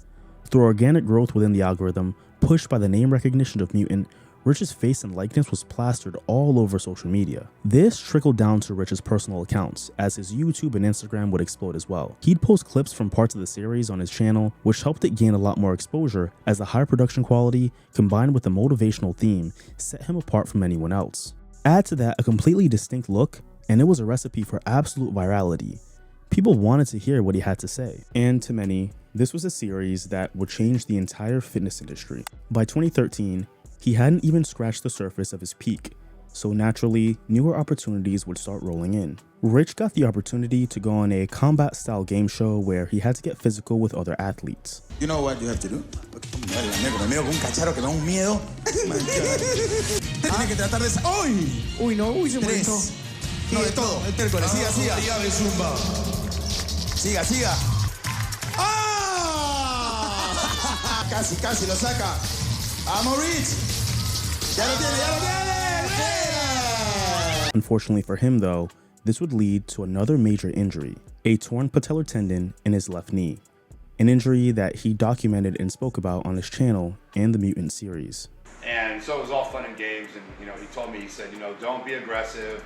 Through organic growth within the algorithm, pushed by the name recognition of Mutant, Rich's face and likeness was plastered all over social media. This trickled down to Rich's personal accounts, as his YouTube and Instagram would explode as well. He'd post clips from parts of the series on his channel, which helped it gain a lot more exposure, as the high production quality, combined with the motivational theme, set him apart from anyone else. Add to that a completely distinct look, and it was a recipe for absolute virality. People wanted to hear what he had to say. And to many, this was a series that would change the entire fitness industry. By 2013, he hadn't even scratched the surface of his peak, so naturally, newer opportunities would start rolling in. Rich got the opportunity to go on a combat-style game show where he had to get physical with other athletes. You know what you have to do? No, de todo, el tércoles. Siga, siga. Siga, siga. ¡Ah! Casi, casi lo saca. ¡Vamos, Rich! ¡Ya lo tiene, ya lo tiene! ¡Yeah! Unfortunately for him, though, this would lead to another major injury, a torn patellar tendon in his left knee, an injury that he documented and spoke about on his channel and the Mutant series. And so it was all fun and games, and he told me, he said, don't be aggressive,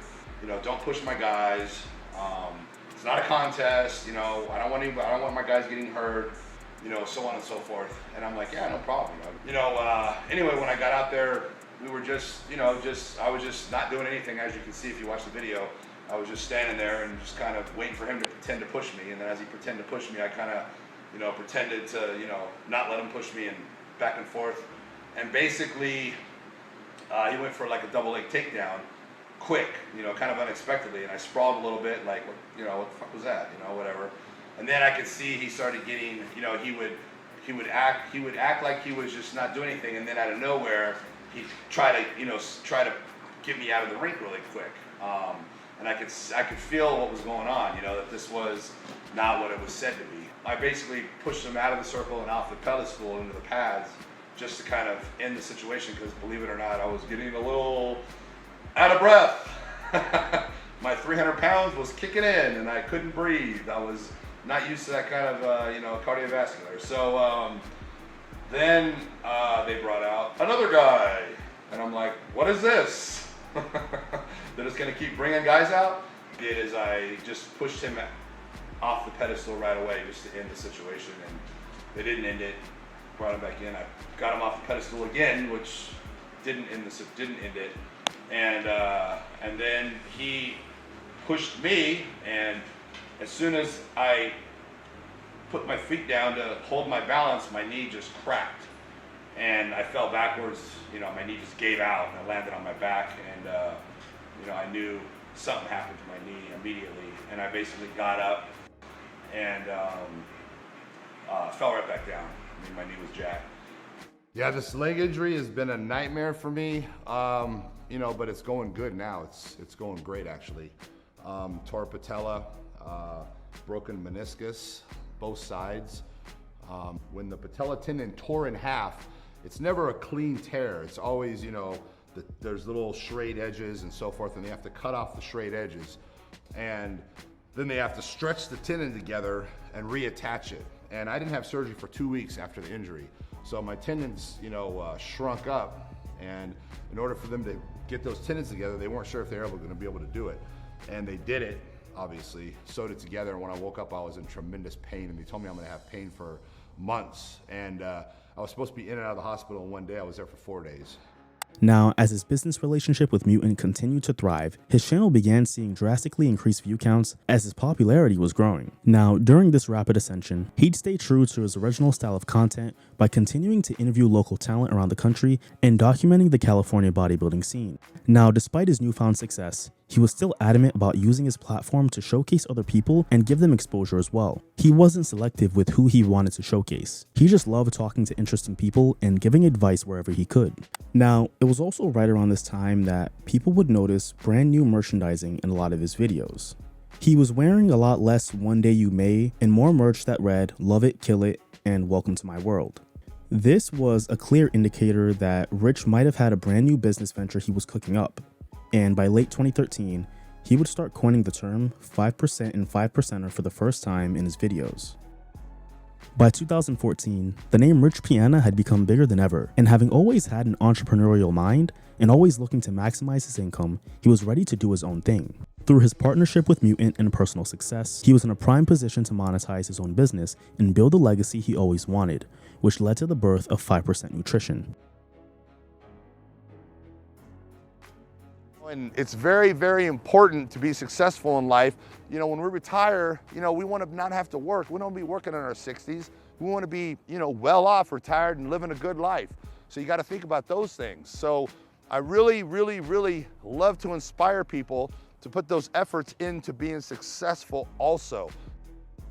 don't push my guys. It's not a contest, I don't want my guys getting hurt, so on and so forth. And I'm like, yeah, no problem. Anyway, when I got out there, we were just, I was just not doing anything, as you can see if you watch the video. I was just standing there and just kind of waiting for him to pretend to push me. And then as he pretended to push me, I kind of, pretended to, not let him push me and back and forth. And basically, he went for like a double leg takedown, quick, kind of unexpectedly. And I sprawled a little bit, like, what the fuck was that, whatever. And then I could see he started getting, he would act like he was just not doing anything. And then out of nowhere, he'd try to get me out of the rink really quick. And I could feel what was going on, that this was not what it was said to be. I basically pushed him out of the circle and off the pedestal into the pads just to kind of end the situation, because believe it or not, I was getting a little out of breath. My 300 pounds was kicking in and I couldn't breathe. I was not used to that kind of, cardiovascular. So then they brought out another guy and I'm like, what is this? They're just gonna keep bringing guys out? Did is I just pushed him off the pedestal right away just to end the situation, and they didn't end it. Brought him back in. I got him off the pedestal again, which didn't end it. And then he pushed me, and as soon as I put my feet down to hold my balance, my knee just cracked. And I fell backwards, my knee just gave out and I landed on my back, and I knew something happened to my knee immediately, and I basically got up and fell right back down. My knee was jacked. Yeah, this leg injury has been a nightmare for me, but it's going good now. It's going great, actually. Tore patella, broken meniscus, both sides. When the patella tendon tore in half, it's never a clean tear. It's always, there's little frayed edges and so forth, and they have to cut off the frayed edges. And then they have to stretch the tendon together and reattach it. And I didn't have surgery for 2 weeks after the injury. So my tendons, shrunk up. And in order for them to get those tendons together, they weren't sure if they were going to be able to do it. And they did it, obviously, sewed it together. And when I woke up, I was in tremendous pain. And they told me I'm going to have pain for months. And I was supposed to be in and out of the hospital in one day. I was there for 4 days. Now, as his business relationship with Mutant continued to thrive, his channel began seeing drastically increased view counts as his popularity was growing. Now, during this rapid ascension, he'd stay true to his original style of content by continuing to interview local talent around the country and documenting the California bodybuilding scene. Now, despite his newfound success, he was still adamant about using his platform to showcase other people and give them exposure as well. He wasn't selective with who he wanted to showcase. He just loved talking to interesting people and giving advice wherever he could. Now, it was also right around this time that people would notice brand new merchandising in a lot of his videos. He was wearing a lot less "One Day You May" and more merch that read "Love It, Kill It," and "Welcome to My World." This was a clear indicator that Rich might have had a brand new business venture he was cooking up. And by late 2013, he would start coining the term 5% and 5%er for the first time in his videos. By 2014, the name Rich Piana had become bigger than ever, and having always had an entrepreneurial mind and always looking to maximize his income, he was ready to do his own thing. Through his partnership with Mutant and personal success, he was in a prime position to monetize his own business and build the legacy he always wanted, which led to the birth of 5% Nutrition. And it's very, very important to be successful in life. When we retire, we want to not have to work. We don't want to be working in our 60s. We want to be, well off, retired, and living a good life. So you got to think about those things. So I really, really, really love to inspire people to put those efforts into being successful also.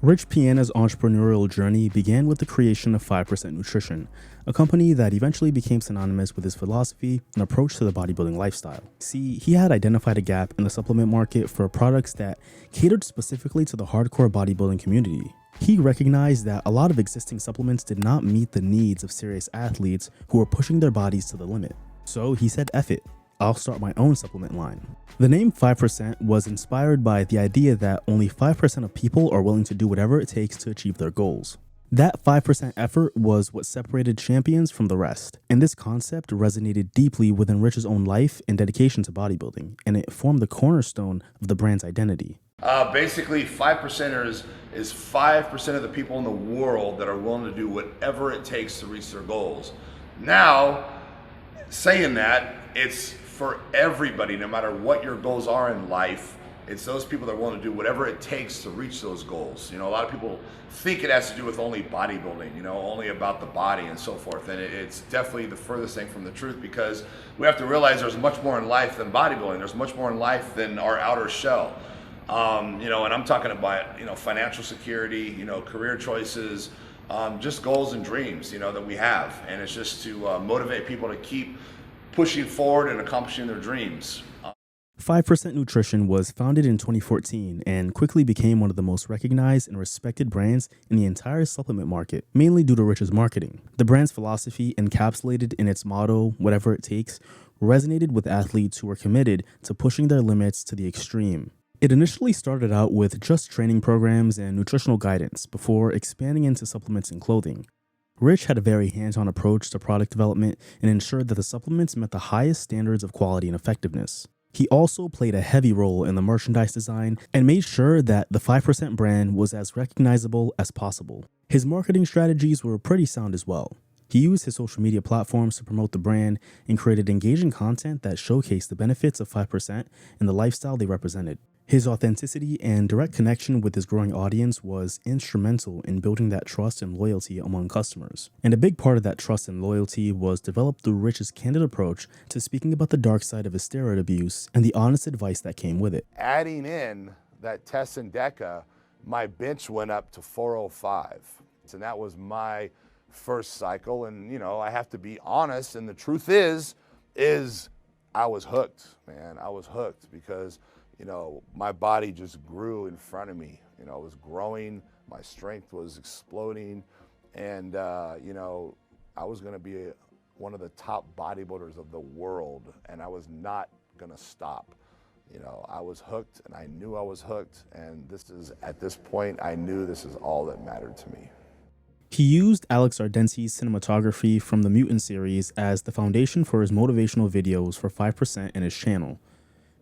Rich Piana's entrepreneurial journey began with the creation of 5% Nutrition, a company that eventually became synonymous with his philosophy and approach to the bodybuilding lifestyle. See, he had identified a gap in the supplement market for products that catered specifically to the hardcore bodybuilding community. He recognized that a lot of existing supplements did not meet the needs of serious athletes who were pushing their bodies to the limit. So he said, F it, I'll start my own supplement line. The name 5% was inspired by the idea that only 5% of people are willing to do whatever it takes to achieve their goals. That 5% effort was what separated champions from the rest, and this concept resonated deeply within Rich's own life and dedication to bodybuilding, and it formed the cornerstone of the brand's identity. Basically, 5%ers is 5% of the people in the world that are willing to do whatever it takes to reach their goals. Now, saying that, it's for everybody, no matter what your goals are in life. It's those people that are willing to do whatever it takes to reach those goals. You know, a lot of people think it has to do with only bodybuilding, you know, only about the body and so forth. And it's definitely the furthest thing from the truth, because we have to realize there's much more in life than bodybuilding. There's much more in life than our outer shell. You know, and I'm talking about, you know, financial security, you know, career choices, just goals and dreams, you know, that we have. And it's just to motivate people to keep pushing forward and accomplishing their dreams. 5% Nutrition was founded in 2014 and quickly became one of the most recognized and respected brands in the entire supplement market, mainly due to Rich's marketing. The brand's philosophy, encapsulated in its motto, whatever it takes, resonated with athletes who were committed to pushing their limits to the extreme. It initially started out with just training programs and nutritional guidance before expanding into supplements and clothing. Rich had a very hands-on approach to product development and ensured that the supplements met the highest standards of quality and effectiveness. He also played a heavy role in the merchandise design and made sure that the 5% brand was as recognizable as possible. His marketing strategies were pretty sound as well. He used his social media platforms to promote the brand and created engaging content that showcased the benefits of 5% and the lifestyle they represented. His authenticity and direct connection with his growing audience was instrumental in building that trust and loyalty among customers. And a big part of that trust and loyalty was developed through Rich's candid approach to speaking about the dark side of his steroid abuse and the honest advice that came with it. Adding in that Tess and Deca, my bench went up to 405. And that was my first cycle. And, you know, I have to be honest. And the truth is I was hooked, man. I was hooked because, you know, my body just grew in front of me. You know, it was growing, my strength was exploding, and, you know, I was gonna be one of the top bodybuilders of the world, and I was not gonna stop. You know, I was hooked, and I knew I was hooked, and at this point, I knew this is all that mattered to me. He used Alex Ardensi's cinematography from the Mutant series as the foundation for his motivational videos for 5% and his channel.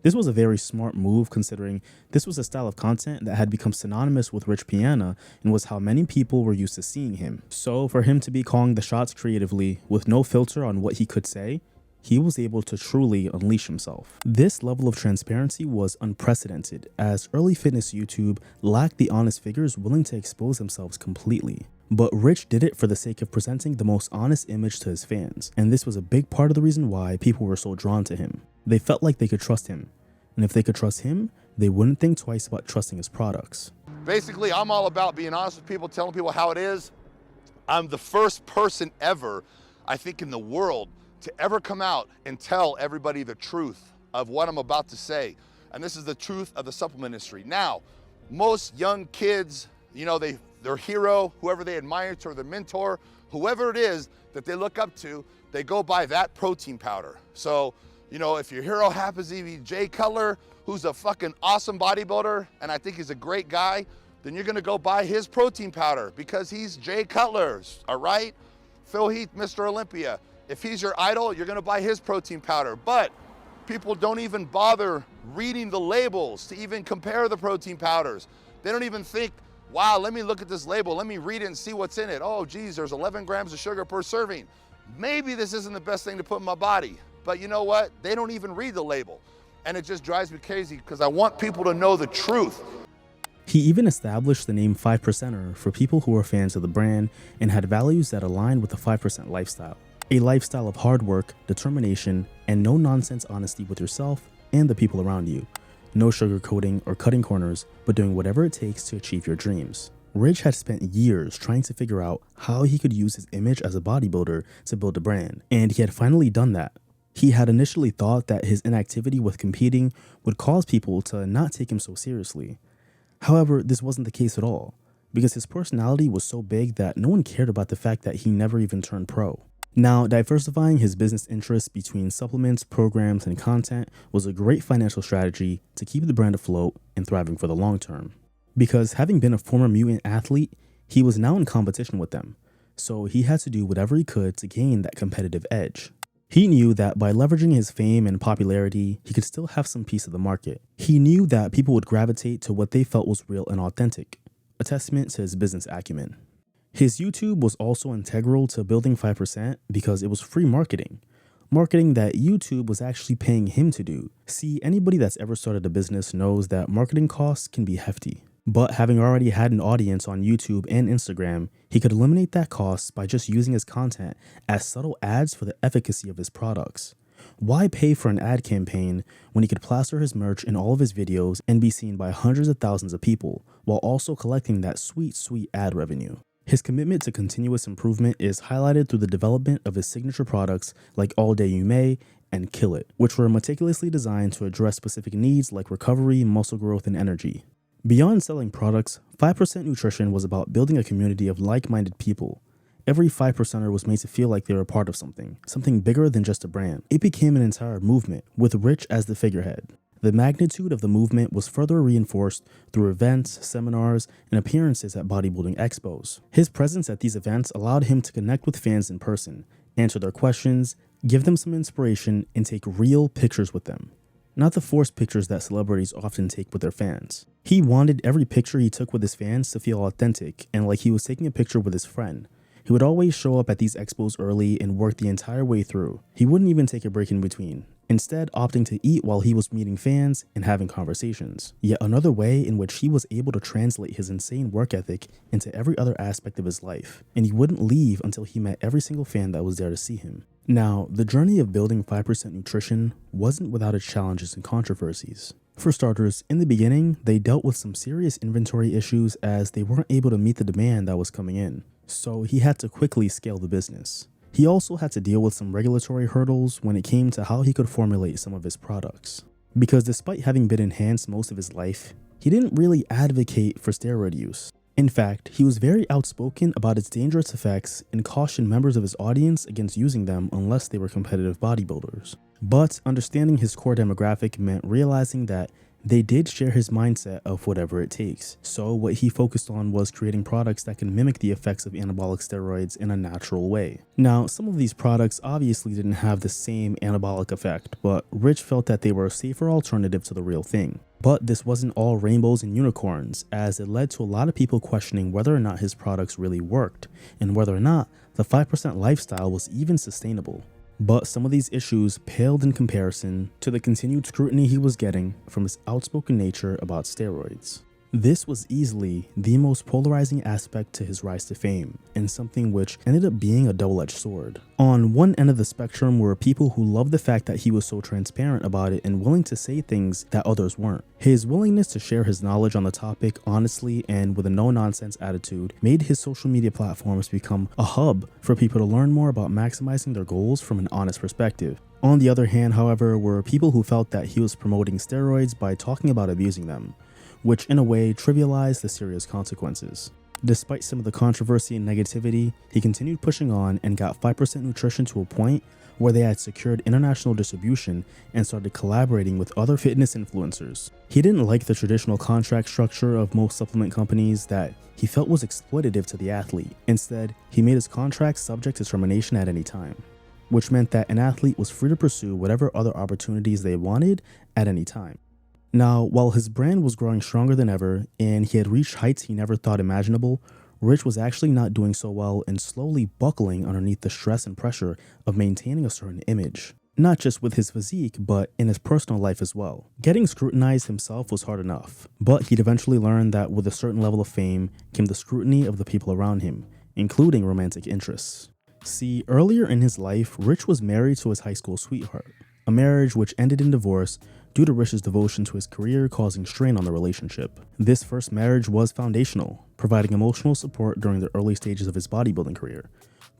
This was a very smart move, considering this was a style of content that had become synonymous with Rich Piana and was how many people were used to seeing him. So for him to be calling the shots creatively with no filter on what he could say, he was able to truly unleash himself. This level of transparency was unprecedented, as early fitness YouTube lacked the honest figures willing to expose themselves completely. But Rich did it for the sake of presenting the most honest image to his fans, and this was a big part of the reason why people were so drawn to him. They felt like they could trust him, and if they could trust him, they wouldn't think twice about trusting his products. Basically, I'm all about being honest with people, telling people how it is. I'm the first person ever, I think, in the world to ever come out and tell everybody the truth of what I'm about to say. And this is the truth of the supplement industry. Now, most young kids, you know, their hero, whoever they admire to, or their mentor, whoever it is that they look up to, they go buy that protein powder. So, you know, if your hero happens to be Jay Cutler, who's a fucking awesome bodybuilder, and I think he's a great guy, then you're gonna go buy his protein powder because he's Jay Cutler's, all right? Phil Heath, Mr. Olympia. If he's your idol, you're gonna buy his protein powder. But people don't even bother reading the labels to even compare the protein powders. They don't even think, wow, let me look at this label, let me read it and see what's in it. Oh, geez, there's 11 grams of sugar per serving. Maybe this isn't the best thing to put in my body. But you know what? They don't even read the label. And it just drives me crazy because I want people to know the truth. He even established the name 5%er for people who were fans of the brand and had values that aligned with the 5% lifestyle. A lifestyle of hard work, determination, and no-nonsense honesty with yourself and the people around you. No sugarcoating or cutting corners, but doing whatever it takes to achieve your dreams. Rich had spent years trying to figure out how he could use his image as a bodybuilder to build a brand, and he had finally done that. He had initially thought that his inactivity with competing would cause people to not take him so seriously. However, this wasn't the case at all, because his personality was so big that no one cared about the fact that he never even turned pro. Now, diversifying his business interests between supplements, programs, and content was a great financial strategy to keep the brand afloat and thriving for the long term. Because having been a former mutant athlete, he was now in competition with them, so he had to do whatever he could to gain that competitive edge. He knew that by leveraging his fame and popularity, he could still have some piece of the market. He knew that people would gravitate to what they felt was real and authentic, a testament to his business acumen. His YouTube was also integral to building 5% because it was free marketing. Marketing that YouTube was actually paying him to do. See, anybody that's ever started a business knows that marketing costs can be hefty. But having already had an audience on YouTube and Instagram, he could eliminate that cost by just using his content as subtle ads for the efficacy of his products. Why pay for an ad campaign when he could plaster his merch in all of his videos and be seen by hundreds of thousands of people, while also collecting that sweet, sweet ad revenue? His commitment to continuous improvement is highlighted through the development of his signature products like All Day You May and Kill It, which were meticulously designed to address specific needs like recovery, muscle growth, and energy. Beyond selling products, 5% Nutrition was about building a community of like-minded people. Every 5%er was made to feel like they were a part of something bigger than just a brand. It became an entire movement, with Rich as the figurehead. The magnitude of the movement was further reinforced through events, seminars, and appearances at bodybuilding expos. His presence at these events allowed him to connect with fans in person, answer their questions, give them some inspiration, and take real pictures with them. Not the forced pictures that celebrities often take with their fans. He wanted every picture he took with his fans to feel authentic and like he was taking a picture with his friend. He would always show up at these expos early and work the entire way through. He wouldn't even take a break in between, instead opting to eat while he was meeting fans and having conversations. Yet another way in which he was able to translate his insane work ethic into every other aspect of his life, and he wouldn't leave until he met every single fan that was there to see him. Now, the journey of building 5% Nutrition wasn't without its challenges and controversies. For starters, in the beginning, they dealt with some serious inventory issues as they weren't able to meet the demand that was coming in, so he had to quickly scale the business. He also had to deal with some regulatory hurdles when it came to how he could formulate some of his products. Because despite having been enhanced most of his life, he didn't really advocate for steroid use. In fact, he was very outspoken about its dangerous effects and cautioned members of his audience against using them unless they were competitive bodybuilders. But understanding his core demographic meant realizing that they did share his mindset of whatever it takes. So what he focused on was creating products that can mimic the effects of anabolic steroids in a natural way. Now, some of these products obviously didn't have the same anabolic effect, but Rich felt that they were a safer alternative to the real thing. But this wasn't all rainbows and unicorns, as it led to a lot of people questioning whether or not his products really worked, and whether or not the 5% lifestyle was even sustainable. But some of these issues paled in comparison to the continued scrutiny he was getting from his outspoken nature about steroids. This was easily the most polarizing aspect to his rise to fame, and something which ended up being a double-edged sword. On one end of the spectrum were people who loved the fact that he was so transparent about it and willing to say things that others weren't. His willingness to share his knowledge on the topic honestly and with a no-nonsense attitude made his social media platforms become a hub for people to learn more about maximizing their goals from an honest perspective. On the other hand, however, were people who felt that he was promoting steroids by talking about abusing them, which in a way trivialized the serious consequences. Despite some of the controversy and negativity, he continued pushing on and got 5% Nutrition to a point where they had secured international distribution and started collaborating with other fitness influencers. He didn't like the traditional contract structure of most supplement companies that he felt was exploitative to the athlete. Instead, he made his contracts subject to termination at any time, which meant that an athlete was free to pursue whatever other opportunities they wanted at any time. Now, while his brand was growing stronger than ever and he had reached heights he never thought imaginable, Rich was actually not doing so well and slowly buckling underneath the stress and pressure of maintaining a certain image. Not just with his physique, but in his personal life as well. Getting scrutinized himself was hard enough, but he'd eventually learned that with a certain level of fame came the scrutiny of the people around him, including romantic interests. See, earlier in his life, Rich was married to his high school sweetheart, a marriage which ended in divorce due to Rich's devotion to his career causing strain on the relationship. This first marriage was foundational, providing emotional support during the early stages of his bodybuilding career.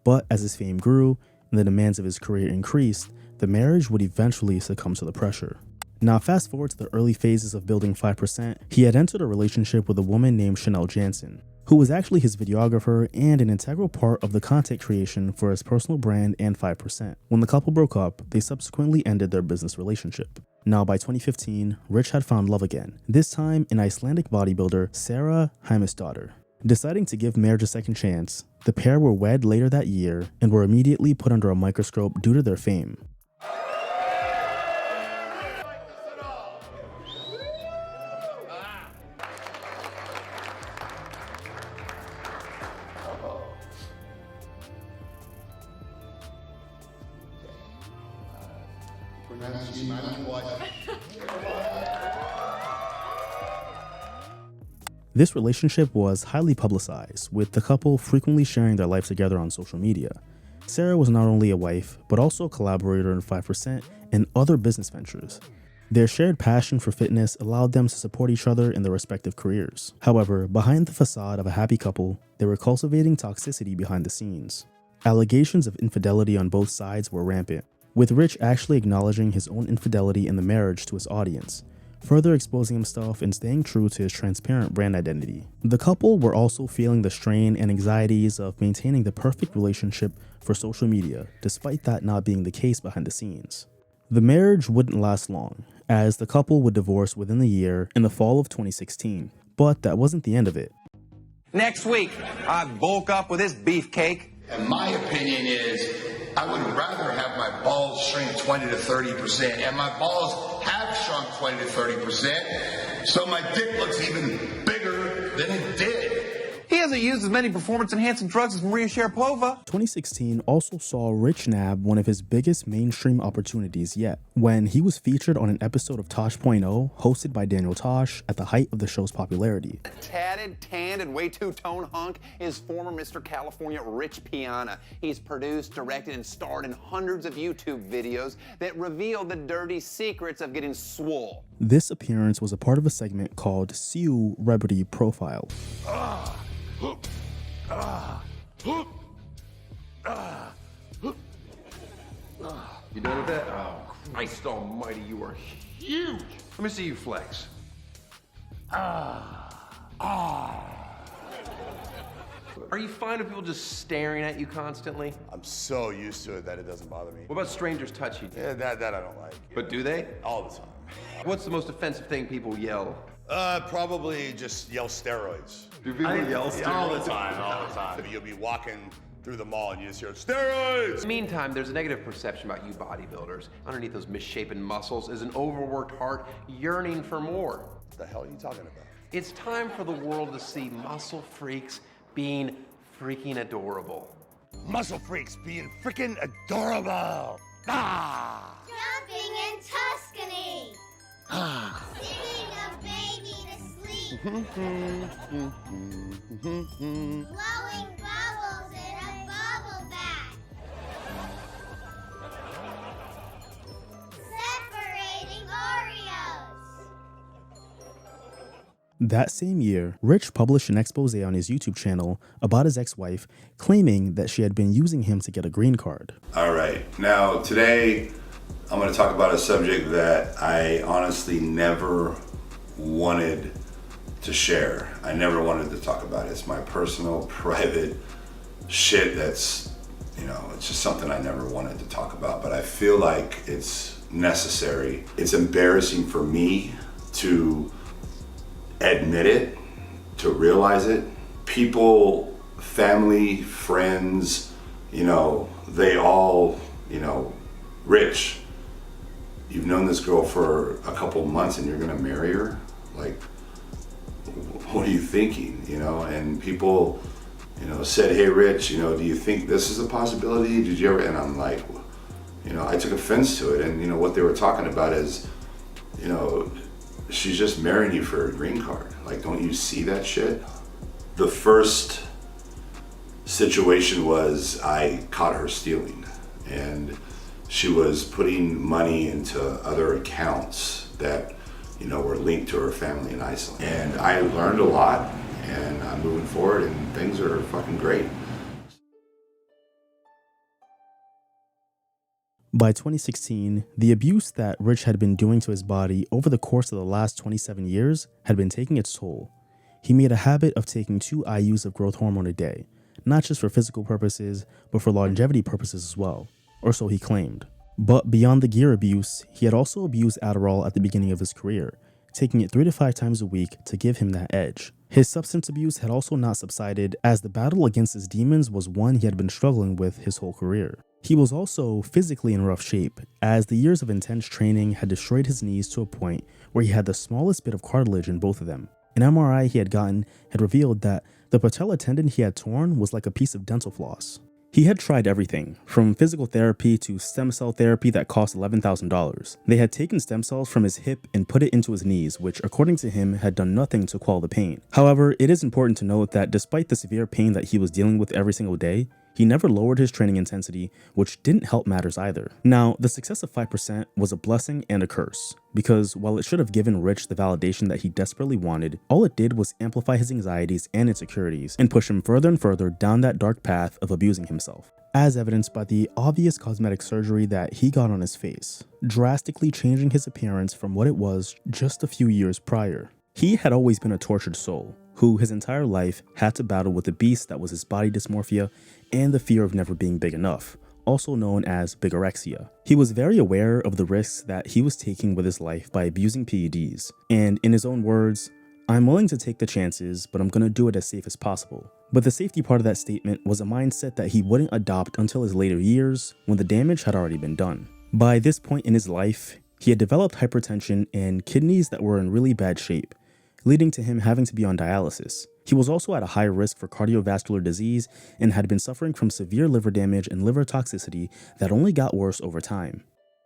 But as his fame grew and the demands of his career increased, the marriage would eventually succumb to the pressure. Now fast forward to the early phases of building 5%, he had entered a relationship with a woman named Chanel Jansen, who was actually his videographer and an integral part of the content creation for his personal brand and 5%. When the couple broke up, they subsequently ended their business relationship. Now by 2015, Rich had found love again, this time an Icelandic bodybuilder, Sarah Heimisdóttir. Deciding to give marriage a second chance, the pair were wed later that year and were immediately put under a microscope due to their fame. This relationship was highly publicized, with the couple frequently sharing their life together on social media. Sarah was not only a wife, but also a collaborator in 5% and other business ventures. Their shared passion for fitness allowed them to support each other in their respective careers. However, behind the facade of a happy couple, they were cultivating toxicity behind the scenes. Allegations of infidelity on both sides were rampant, with Rich actually acknowledging his own infidelity in the marriage to his audience, further exposing himself and staying true to his transparent brand identity. The couple were also feeling the strain and anxieties of maintaining the perfect relationship for social media, despite that not being the case behind the scenes. The marriage wouldn't last long, as the couple would divorce within the year in the fall of 2016. But that wasn't the end of it. Next week, I bulk up with this beefcake. And my opinion is, I would rather have my balls shrink 20 to 30%, and my balls have shrunk 20 to 30%, so my dick looks even bigger than it did. He hasn't used as many performance-enhancing drugs as Maria Sharapova. 2016 also saw Rich nab one of his biggest mainstream opportunities yet, when he was featured on an episode of Tosh.0 hosted by Daniel Tosh at the height of the show's popularity. Tatted, tanned, and way two-tone hunk is former Mr. California Rich Piana. He's produced, directed, and starred in hundreds of YouTube videos that reveal the dirty secrets of getting swole. This appearance was a part of a segment called Celebrity Profile. You done with that? Oh, Christ almighty, you are huge. Let me see you flex. Are you fine with people just staring at you constantly? I'm so used to it that it doesn't bother me. What about strangers touching you? Yeah, that I don't like. But do they? All the time. What's the most offensive thing people yell? Probably just yell steroids. Do people yell steroids? All the time. You'll be walking through the mall and you just hear steroids. Meantime, there's a negative perception about you bodybuilders. Underneath those misshapen muscles is an overworked heart yearning for more. What the hell are you talking about? It's time for the world to see muscle freaks being freaking adorable. Muscle freaks being freaking adorable. Jumping in Tuscany. Singing a baby to sleep. Blowing bubbles in a bubble bath. Separating Oreos. That same year, Rich published an expose on his YouTube channel about his ex-wife, claiming that she had been using him to get a green card. All right, now today I'm going to talk about a subject that I honestly never wanted to share. I never wanted to talk about it. It's my personal, private shit that's, it's just something I never wanted to talk about, but I feel like it's necessary. It's embarrassing for me to admit it, to realize it. People, family, friends, they all, Rich, you've known this girl for a couple months and you're gonna marry her? Like, what are you thinking, And people, said, hey, Rich, do you think this is a possibility? Did you ever? And I'm like, I took offense to it. And, what they were talking about is, she's just marrying you for a green card. Like, don't you see that shit? The first situation was I caught her stealing, and she was putting money into other accounts that, you know, were linked to her family in Iceland. And I learned a lot, and I'm moving forward, and things are fucking great. By 2016, the abuse that Rich had been doing to his body over the course of the last 27 years had been taking its toll. He made a habit of taking 2 IUs of growth hormone a day, not just for physical purposes, but for longevity purposes as well, or so he claimed. But beyond the gear abuse, he had also abused Adderall at the beginning of his career, taking it 3 to 5 times a week to give him that edge. His substance abuse had also not subsided, as the battle against his demons was one he had been struggling with his whole career. He was also physically in rough shape, as the years of intense training had destroyed his knees to a point where he had the smallest bit of cartilage in both of them. An MRI he had gotten had revealed that the patella tendon he had torn was like a piece of dental floss. He had tried everything, from physical therapy to stem cell therapy that cost $11,000. They had taken stem cells from his hip and put it into his knees, which according to him had done nothing to quell the pain. However, it is important to note that despite the severe pain that he was dealing with every single day, he never lowered his training intensity, which didn't help matters either. Now, the success of 5% was a blessing and a curse, because while it should have given Rich the validation that he desperately wanted, all it did was amplify his anxieties and insecurities and push him further and further down that dark path of abusing himself, as evidenced by the obvious cosmetic surgery that he got on his face, drastically changing his appearance from what it was just a few years prior. He had always been a tortured soul, who his entire life had to battle with the beast that was his body dysmorphia and the fear of never being big enough, also known as bigorexia. He was very aware of the risks that he was taking with his life by abusing PEDs, and in his own words, "I'm willing to take the chances, but I'm gonna do it as safe as possible." But the safety part of that statement was a mindset that he wouldn't adopt until his later years, when the damage had already been done. By this point in his life, he had developed hypertension and kidneys that were in really bad shape, leading to him having to be on dialysis. He was also at a high risk for cardiovascular disease and had been suffering from severe liver damage and liver toxicity that only got worse over time.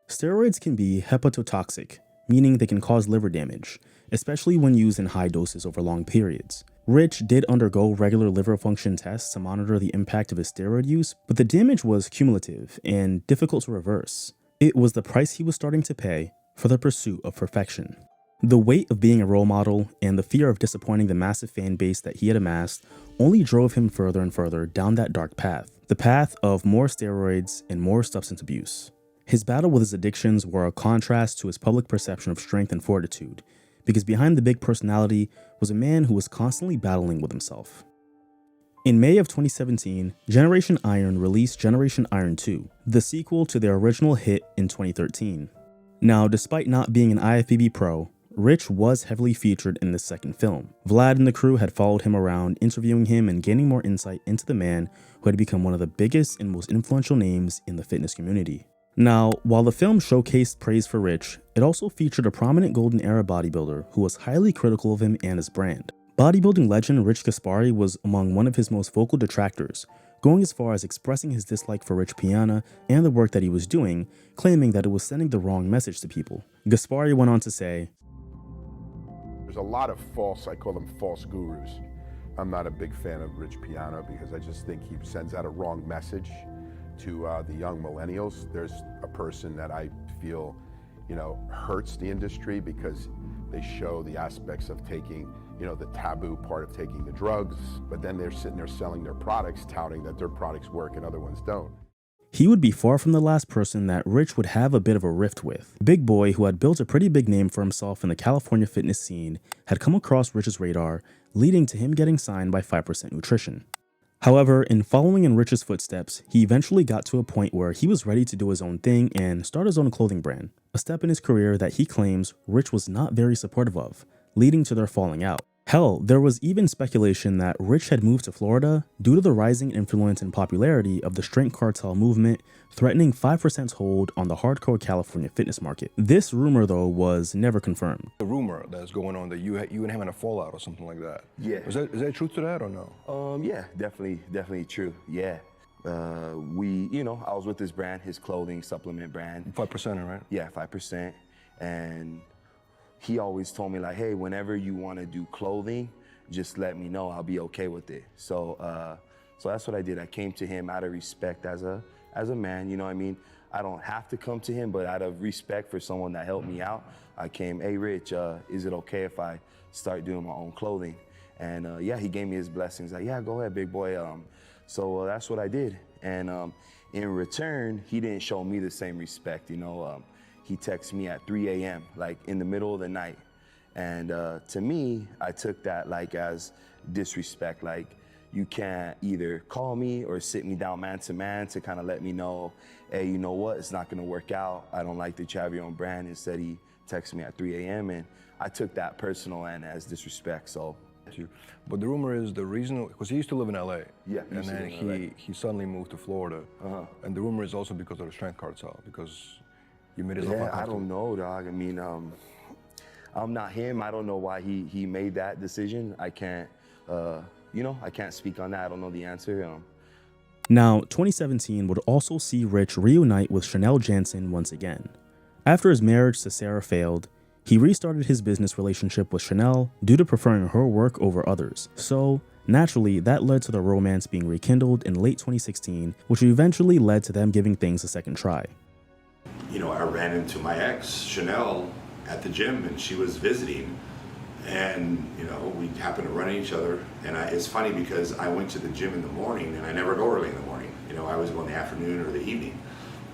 Steroids can be hepatotoxic, meaning they can cause liver damage, especially when used in high doses over long periods. Rich did undergo regular liver function tests to monitor the impact of his steroid use, but the damage was cumulative and difficult to reverse. It was the price he was starting to pay for the pursuit of perfection. The weight of being a role model and the fear of disappointing the massive fan base that he had amassed only drove him further and further down that dark path, the path of more steroids and more substance abuse. His battle with his addictions were a contrast to his public perception of strength and fortitude, because behind the big personality was a man who was constantly battling with himself. In May of 2017, Generation Iron released Generation Iron 2, the sequel to their original hit in 2013. Now, despite not being an IFBB pro, Rich was heavily featured in this second film. Vlad and the crew had followed him around, interviewing him and gaining more insight into the man who had become one of the biggest and most influential names in the fitness community. Now, while the film showcased praise for Rich, it also featured a prominent golden era bodybuilder who was highly critical of him and his brand. Bodybuilding legend Rich Gaspari was among one of his most vocal detractors, going as far as expressing his dislike for Rich Piana and the work that he was doing, claiming that it was sending the wrong message to people. Gaspari went on to say, "There's a lot of false, I call them false gurus. I'm not a big fan of Rich Piana because I just think he sends out a wrong message to the young millennials. There's a person that I feel, hurts the industry because they show the aspects of taking, the taboo part of taking the drugs, but then they're sitting there selling their products, touting that their products work and other ones don't." He would be far from the last person that Rich would have a bit of a rift with. Big Boy, who had built a pretty big name for himself in the California fitness scene, had come across Rich's radar, leading to him getting signed by 5% Nutrition. However, in following in Rich's footsteps, he eventually got to a point where he was ready to do his own thing and start his own clothing brand, a step in his career that he claims Rich was not very supportive of, leading to their falling out. Hell, there was even speculation that Rich had moved to Florida due to the rising influence and popularity of the strength cartel movement, threatening 5%'s hold on the hardcore California fitness market. This rumor, though, was never confirmed. The rumor that's going on that you and him in a fallout or something like that. Yeah. Is there truth to that or no? Yeah, definitely true. Yeah. I was with his brand, his clothing supplement brand. 5%, right? Yeah, 5%. And he always told me like, hey, whenever you want to do clothing, just let me know. I'll be okay with it. So that's what I did. I came to him out of respect as a man. You know what I mean? I don't have to come to him, but out of respect for someone that helped me out, I came, hey, Rich, is it okay if I start doing my own clothing? And yeah, he gave me his blessings. Like, yeah, go ahead, big boy. So that's what I did. And in return, he didn't show me the same respect. You know, he texted me at 3 a.m., like in the middle of the night. And to me, I took that like as disrespect. Like, you can't either call me or sit me down man to kind of let me know, hey, you know what, it's not gonna work out. I don't like that you have your own brand. Instead, he texted me at 3 a.m. and I took that personal and as disrespect, so. But the rumor is the reason, because he used to live in LA. Yeah, and then he suddenly moved to Florida. And the rumor is also because of the strength cartel, because you made his life I don't know, dog. I mean, I'm not him. I don't know why he made that decision. I can't, you know, I can't speak on that. I don't know the answer. Now, 2017 would also see Rich reunite with Chanel Jansen once again. After his marriage to Sarah failed, he restarted his business relationship with Chanel due to preferring her work over others. So, naturally, that led to the romance being rekindled in late 2016, which eventually led to them giving things a second try. You know, I ran into my ex, Chanel, at the gym, and she was visiting. And, you know, we happened to run into each other. And it's funny because I went to the gym in the morning, and I never go early in the morning. You know, I always go in the afternoon or the evening.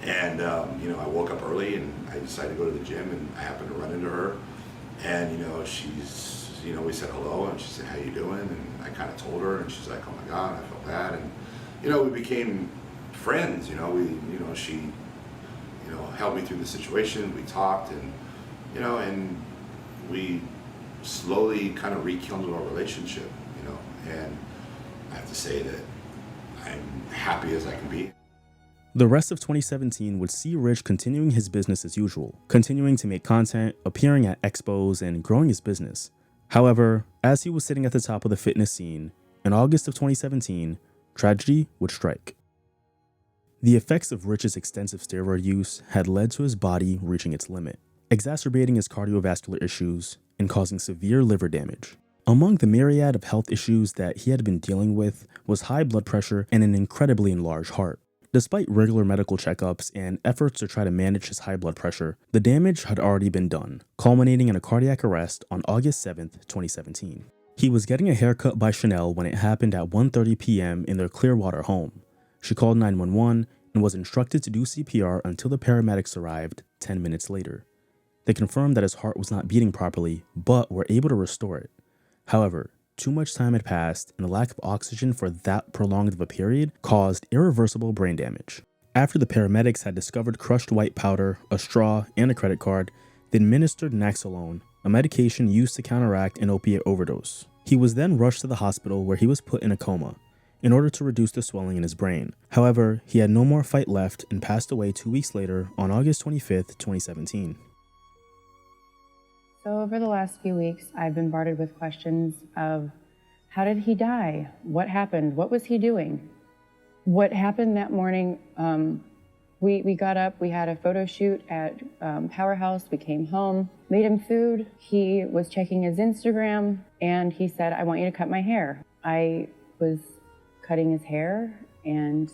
And, you know, I woke up early and I decided to go to the gym, and I happened to run into her. And, you know, she's, you know, we said hello, and she said, how you doing? And I kind of told her, and she's like, oh my God, I felt bad. And, you know, we became friends, you know, she, you know, helped me through the situation. We talked, and, you know, and we slowly kind of rekindled our relationship, you know, and I have to say that I'm happy as I can be. The rest of 2017 would see Rich continuing his business as usual, continuing to make content, appearing at expos, and growing his business. However, as he was sitting at the top of the fitness scene, in August of 2017, tragedy would strike. The effects of Rich's extensive steroid use had led to his body reaching its limit, exacerbating his cardiovascular issues and causing severe liver damage. Among the myriad of health issues that he had been dealing with was high blood pressure and an incredibly enlarged heart. Despite regular medical checkups and efforts to try to manage his high blood pressure, the damage had already been done, culminating in a cardiac arrest on August 7th, 2017. He was getting a haircut by Chanel when it happened at 1:30 p.m. in their Clearwater home. She called 911 and was instructed to do CPR until the paramedics arrived 10 minutes later. They confirmed that his heart was not beating properly, but were able to restore it. However, too much time had passed, and the lack of oxygen for that prolonged of a period caused irreversible brain damage. After the paramedics had discovered crushed white powder, a straw, and a credit card, they administered Naxalone, a medication used to counteract an opiate overdose. He was then rushed to the hospital where he was put in a coma in order to reduce the swelling in his brain. However, he had no more fight left and passed away 2 weeks later on August 25th, 2017. So over the last few weeks, I've been bombarded with questions of how did he die? What happened? What was he doing? What happened that morning? We got up, we had a photo shoot at Powerhouse, we came home, made him food. He was checking his Instagram and he said, I want you to cut my hair. I was cutting his hair and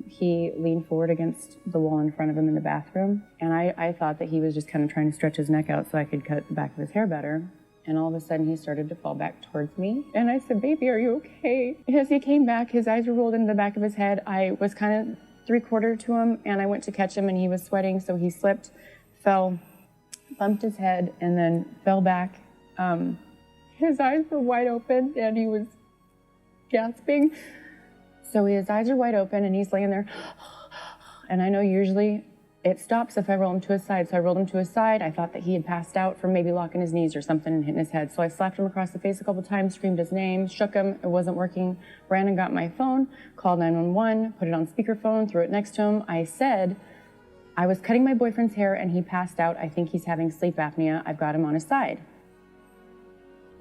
he leaned forward against the wall in front of him in the bathroom. And I thought that he was just kind of trying to stretch his neck out so I could cut the back of his hair better. And all of a sudden he started to fall back towards me. And I said, baby, are you okay? As he came back, his eyes were rolled into the back of his head. I was kind of 3/4 to him and I went to catch him and he was sweating. So he slipped, fell, bumped his head and then fell back. His eyes were wide open and he was gasping. So his eyes are wide open and he's laying there. And I know usually it stops if I roll him to his side. So I rolled him to his side. I thought that he had passed out from maybe locking his knees or something and hitting his head. So I slapped him across the face a couple times, screamed his name, shook him. It wasn't working. Brandon got my phone, called 911, put it on speakerphone, threw it next to him. I said, I was cutting my boyfriend's hair and he passed out. I think he's having sleep apnea. I've got him on his side.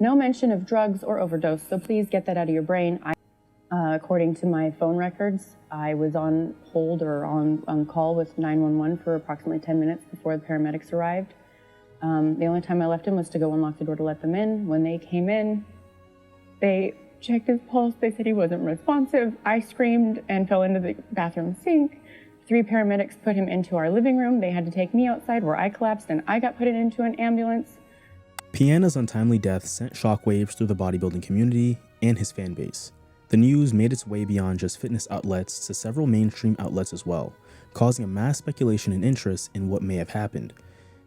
No mention of drugs or overdose. So please get that out of your brain. According to my phone records, I was on hold or on call with 911 for approximately 10 minutes before the paramedics arrived. The only time I left him was to go unlock the door to let them in. When they came in, they checked his pulse. They said he wasn't responsive. I screamed and fell into the bathroom sink, 3 paramedics put him into our living room. They had to take me outside where I collapsed and I got put into an ambulance. Piana's untimely death sent shockwaves through the bodybuilding community and his fan base. The news made its way beyond just fitness outlets to several mainstream outlets as well, causing a mass speculation and interest in what may have happened.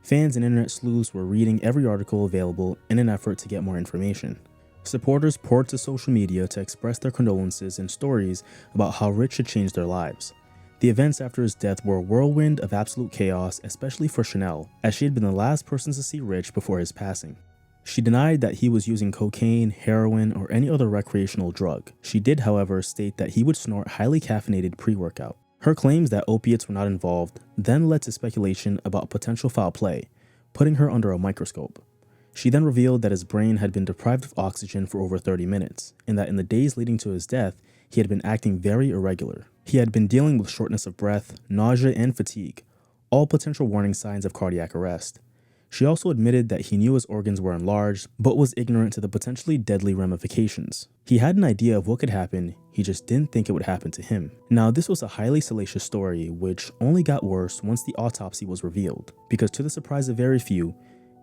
Fans and internet sleuths were reading every article available in an effort to get more information. Supporters poured to social media to express their condolences and stories about how Rich had changed their lives. The events after his death were a whirlwind of absolute chaos, especially for Chanel, as she had been the last person to see Rich before his passing. She denied that he was using cocaine, heroin, or any other recreational drug. She did, however, state that he would snort highly caffeinated pre-workout. Her claims that opiates were not involved then led to speculation about potential foul play, putting her under a microscope. She then revealed that his brain had been deprived of oxygen for over 30 minutes, and that in the days leading to his death, he had been acting very irregular. He had been dealing with shortness of breath, nausea, and fatigue, all potential warning signs of cardiac arrest. She also admitted that he knew his organs were enlarged, but was ignorant to the potentially deadly ramifications. He had an idea of what could happen, he just didn't think it would happen to him. Now, this was a highly salacious story, which only got worse once the autopsy was revealed, because to the surprise of very few,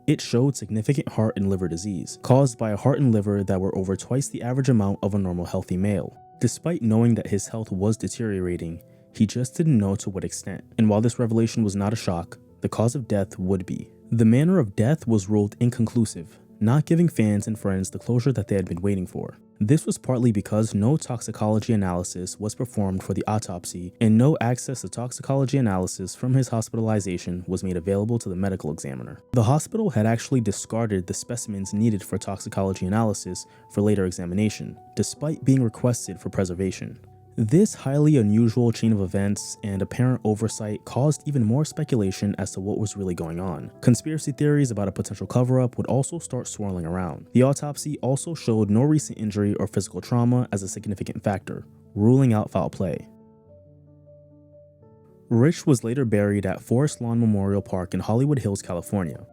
it showed significant heart and liver disease, caused by a heart and liver that were over twice the average amount of a normal healthy male. Despite knowing that his health was deteriorating, he just didn't know to what extent. And while this revelation was not a shock, the cause of death would be. The manner of death was ruled inconclusive, not giving fans and friends the closure that they had been waiting for. This was partly because no toxicology analysis was performed for the autopsy, and no access to toxicology analysis from his hospitalization was made available to the medical examiner. The hospital had actually discarded the specimens needed for toxicology analysis for later examination, despite being requested for preservation. This highly unusual chain of events and apparent oversight caused even more speculation as to what was really going on. Conspiracy theories about a potential cover-up would also start swirling around. The autopsy also showed no recent injury or physical trauma as a significant factor, ruling out foul play. Rich was later buried at Forest Lawn Memorial Park in Hollywood Hills, California.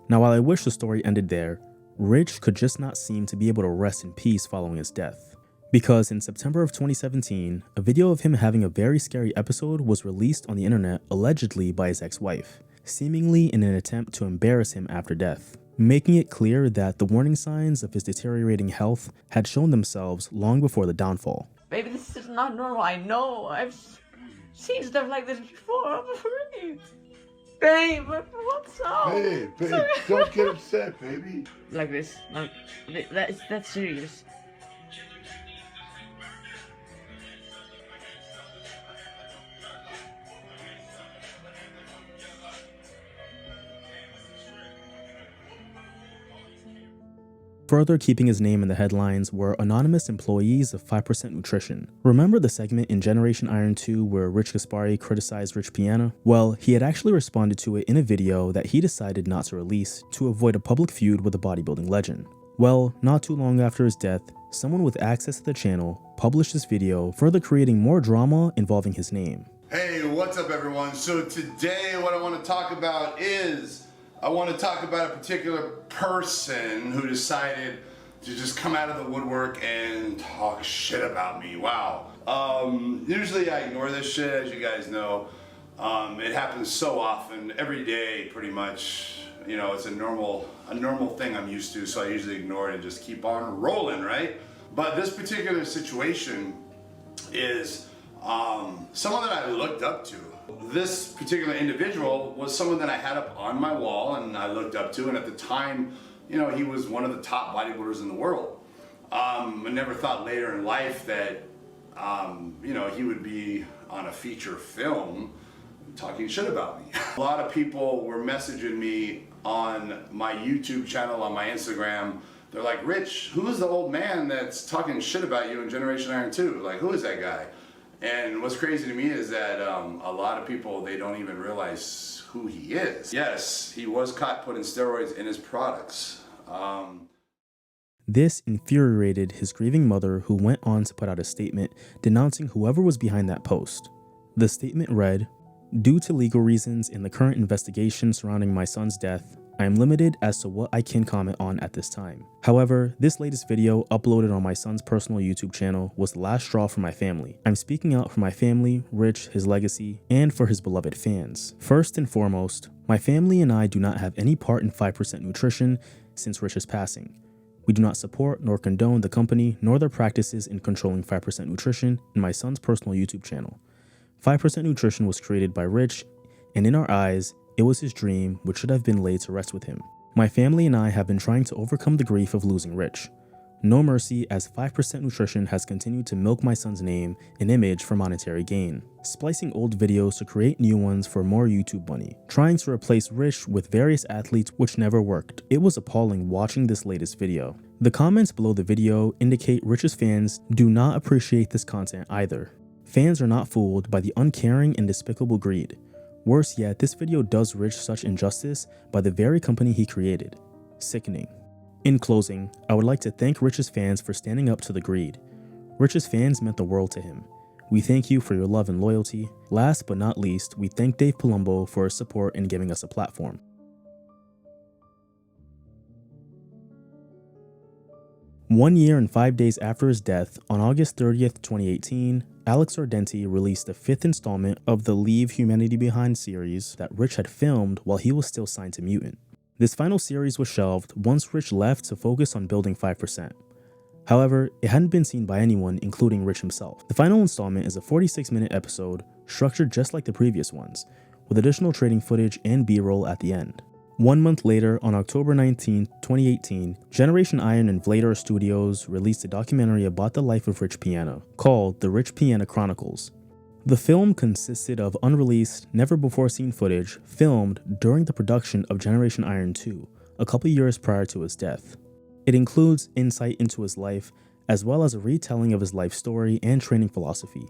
Now, while I wish the story ended there, Rich could just not seem to be able to rest in peace following his death. Because in September of 2017, a video of him having a very scary episode was released on the internet allegedly by his ex-wife, seemingly in an attempt to embarrass him after death, making it clear that the warning signs of his deteriorating health had shown themselves long before the downfall. Baby, this is not normal. I know. I've seen stuff like this before. I'm afraid. Babe, what's up? Hey, babe, don't get upset, baby. Like this. No, that's serious. Further keeping his name in the headlines were anonymous employees of 5% Nutrition. Remember the segment in Generation Iron 2 where Rich Gaspari criticized Rich Piana? Well, he had actually responded to it in a video that he decided not to release to avoid a public feud with a bodybuilding legend. Well, not too long after his death, someone with access to the channel published this video, further creating more drama involving his name. Hey, what's up everyone? So today what I want to talk about is I want to talk about a particular person who decided to just come out of the woodwork and talk shit about me. Wow. Usually I ignore this shit, as you guys know. It happens so often, every day pretty much. You know, it's a normal thing I'm used to, so I usually ignore it and just keep on rolling, right? But this particular situation is someone that I looked up to. This particular individual was someone that I had up on my wall and I looked up to, and at the time, you know, he was one of the top bodybuilders in the world. I never thought later in life that, you know, he would be on a feature film talking shit about me. A lot of people were messaging me on my YouTube channel, on my Instagram. They're like, Rich, who is the old man that's talking shit about you in Generation Iron 2? Like, who is that guy? And what's crazy to me is that a lot of people, they don't even realize who he is. Yes, he was caught putting steroids in his products. This infuriated his grieving mother, who went on to put out a statement denouncing whoever was behind that post. The statement read, "Due to legal reasons in the current investigation surrounding my son's death, I am limited as to what I can comment on at this time. However, this latest video uploaded on my son's personal YouTube channel was the last straw for my family. I'm speaking out for my family, Rich, his legacy, and for his beloved fans. First and foremost, my family and I do not have any part in 5% Nutrition since Rich's passing. We do not support nor condone the company nor their practices in controlling 5% Nutrition in my son's personal YouTube channel. 5% Nutrition was created by Rich, and in our eyes, it was his dream which should have been laid to rest with him. My family and I have been trying to overcome the grief of losing Rich. No mercy, as 5% Nutrition has continued to milk my son's name and image for monetary gain, splicing old videos to create new ones for more YouTube money, trying to replace Rich with various athletes which never worked. It was appalling watching this latest video. The comments below the video indicate Rich's fans do not appreciate this content either. Fans are not fooled by the uncaring and despicable greed. Worse yet, this video does Rich such injustice by the very company he created. Sickening. In closing, I would like to thank Rich's fans for standing up to the greed. Rich's fans meant the world to him. We thank you for your love and loyalty. Last but not least, we thank Dave Palumbo for his support in giving us a platform. One year and 5 days after his death, on August 30th, 2018, Alex Ardenti released the 5th installment of the Leave Humanity Behind series that Rich had filmed while he was still signed to Mutant. This final series was shelved once Rich left to focus on building 5%. However, it hadn't been seen by anyone, including Rich himself. The final installment is a 46-minute episode, structured just like the previous ones, with additional trading footage and B-roll at the end. 1 month later, on October 19, 2018, Generation Iron and Vlader Studios released a documentary about the life of Rich Piana, called The Rich Piana Chronicles. The film consisted of unreleased, never-before-seen footage filmed during the production of Generation Iron 2, a couple years prior to his death. It includes insight into his life, as well as a retelling of his life story and training philosophy.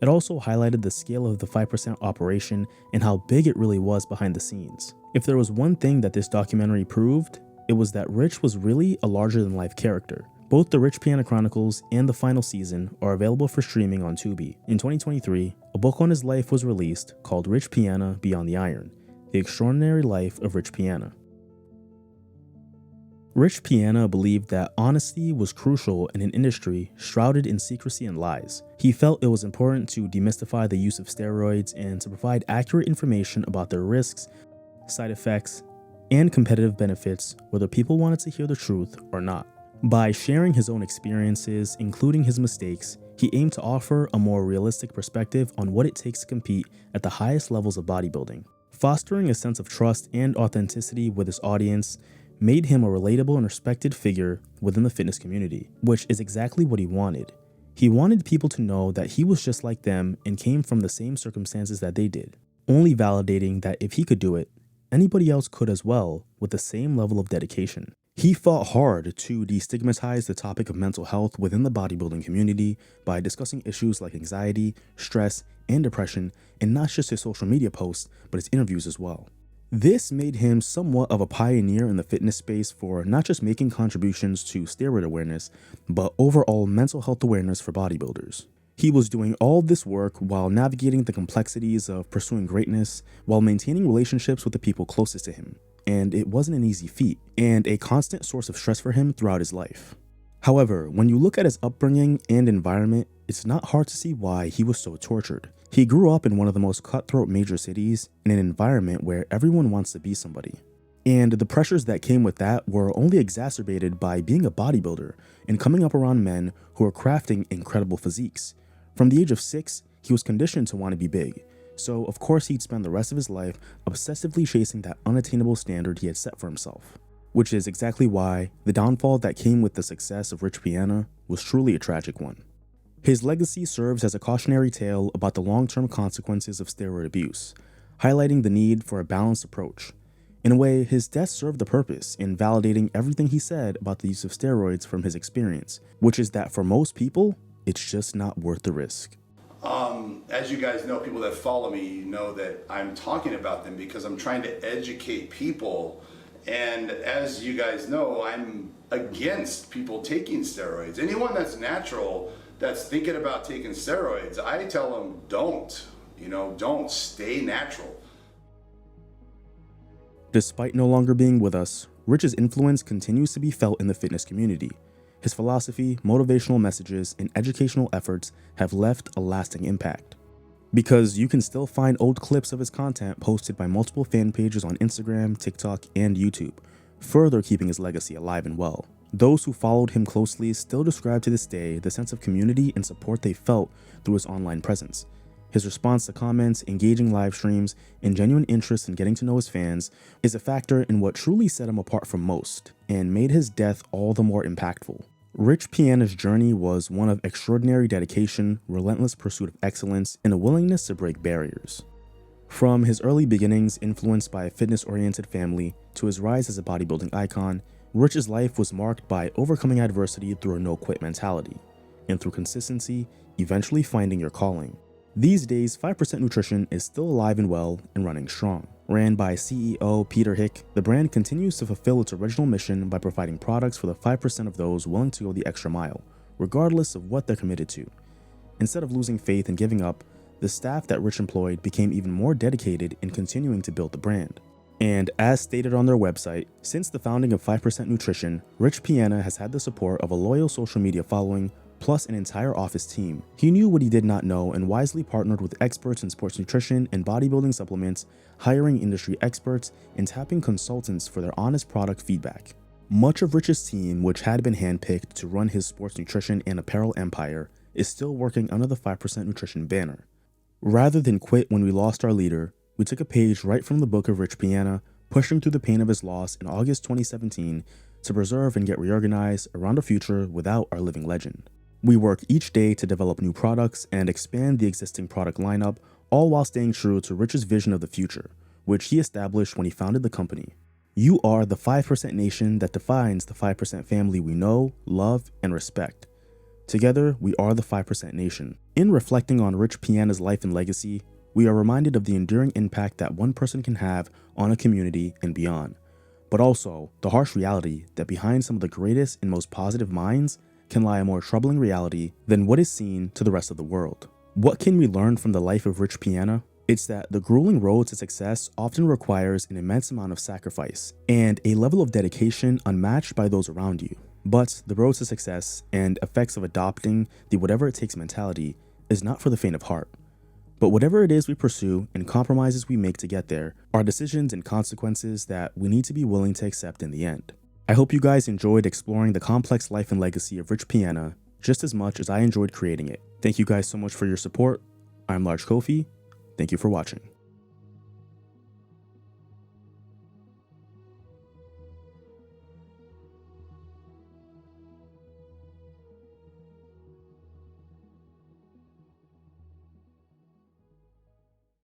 It also highlighted the scale of the 5% operation and how big it really was behind the scenes. If there was one thing that this documentary proved, it was that Rich was really a larger-than-life character. Both the Rich Piana Chronicles and the final season are available for streaming on Tubi. In 2023, a book on his life was released called Rich Piana Beyond the Iron: The Extraordinary Life of Rich Piana. Rich Piana believed that honesty was crucial in an industry shrouded in secrecy and lies. He felt it was important to demystify the use of steroids and to provide accurate information about their risks, side effects, and competitive benefits, whether people wanted to hear the truth or not. By sharing his own experiences, including his mistakes, he aimed to offer a more realistic perspective on what it takes to compete at the highest levels of bodybuilding. Fostering a sense of trust and authenticity with his audience made him a relatable and respected figure within the fitness community, which is exactly what he wanted. He wanted people to know that he was just like them and came from the same circumstances that they did, only validating that if he could do it, anybody else could as well with the same level of dedication. He fought hard to destigmatize the topic of mental health within the bodybuilding community by discussing issues like anxiety, stress, and depression in not just his social media posts, but his interviews as well. This made him somewhat of a pioneer in the fitness space for not just making contributions to steroid awareness, but overall mental health awareness for bodybuilders. He was doing all this work while navigating the complexities of pursuing greatness, while maintaining relationships with the people closest to him. And it wasn't an easy feat, and a constant source of stress for him throughout his life. However, when you look at his upbringing and environment, it's not hard to see why he was so tortured. He grew up in one of the most cutthroat major cities in an environment where everyone wants to be somebody. And the pressures that came with that were only exacerbated by being a bodybuilder and coming up around men who were crafting incredible physiques. From the age of 6, he was conditioned to want to be big. So of course he'd spend the rest of his life obsessively chasing that unattainable standard he had set for himself. Which is exactly why the downfall that came with the success of Rich Piana was truly a tragic one. His legacy serves as a cautionary tale about the long-term consequences of steroid abuse, highlighting the need for a balanced approach. In a way, his death served the purpose in validating everything he said about the use of steroids from his experience, which is that for most people, it's just not worth the risk. As you guys know, people that follow me know that I'm talking about them because I'm trying to educate people. And as you guys know, I'm against people taking steroids. Anyone that's natural, that's thinking about taking steroids, I tell them don't, don't, stay natural. Despite no longer being with us, Rich's influence continues to be felt in the fitness community. His philosophy, motivational messages, and educational efforts have left a lasting impact. Because you can still find old clips of his content posted by multiple fan pages on Instagram, TikTok, and YouTube, further keeping his legacy alive and well. Those who followed him closely still describe to this day the sense of community and support they felt through his online presence. His response to comments, engaging live streams, and genuine interest in getting to know his fans is a factor in what truly set him apart from most, and made his death all the more impactful. Rich Piana's journey was one of extraordinary dedication, relentless pursuit of excellence, and a willingness to break barriers. From his early beginnings influenced by a fitness-oriented family to his rise as a bodybuilding icon, Rich's life was marked by overcoming adversity through a no-quit mentality, and through consistency, eventually finding your calling. These days, 5% Nutrition is still alive and well and running strong. Ran by CEO Peter Hick, the brand continues to fulfill its original mission by providing products for the 5% of those willing to go the extra mile, regardless of what they're committed to. Instead of losing faith and giving up, the staff that Rich employed became even more dedicated in continuing to build the brand. And as stated on their website, since the founding of 5% Nutrition, Rich Piana has had the support of a loyal social media following, plus an entire office team. He knew what he did not know and wisely partnered with experts in sports nutrition and bodybuilding supplements, hiring industry experts, and tapping consultants for their honest product feedback. Much of Rich's team, which had been handpicked to run his sports nutrition and apparel empire, is still working under the 5% Nutrition banner. Rather than quit when we lost our leader, we took a page right from the book of Rich Piana, pushing through the pain of his loss in August 2017 to preserve and get reorganized around a future without our living legend. We work each day to develop new products and expand the existing product lineup, all while staying true to Rich's vision of the future, which he established when he founded the company. You are the 5% nation that defines the 5% family we know, love, and respect. Together, we are the 5% nation. In reflecting on Rich Piana's life and legacy, we are reminded of the enduring impact that one person can have on a community and beyond, but also the harsh reality that behind some of the greatest and most positive minds can lie a more troubling reality than what is seen to the rest of the world. What can we learn from the life of Rich Piana? It's that the grueling road to success often requires an immense amount of sacrifice and a level of dedication unmatched by those around you. But the road to success and effects of adopting the whatever it takes mentality is not for the faint of heart. But whatever it is we pursue and compromises we make to get there are decisions and consequences that we need to be willing to accept in the end. I hope you guys enjoyed exploring the complex life and legacy of Rich Piana just as much as I enjoyed creating it. Thank you guys so much for your support. I'm Large Kofi. Thank you for watching.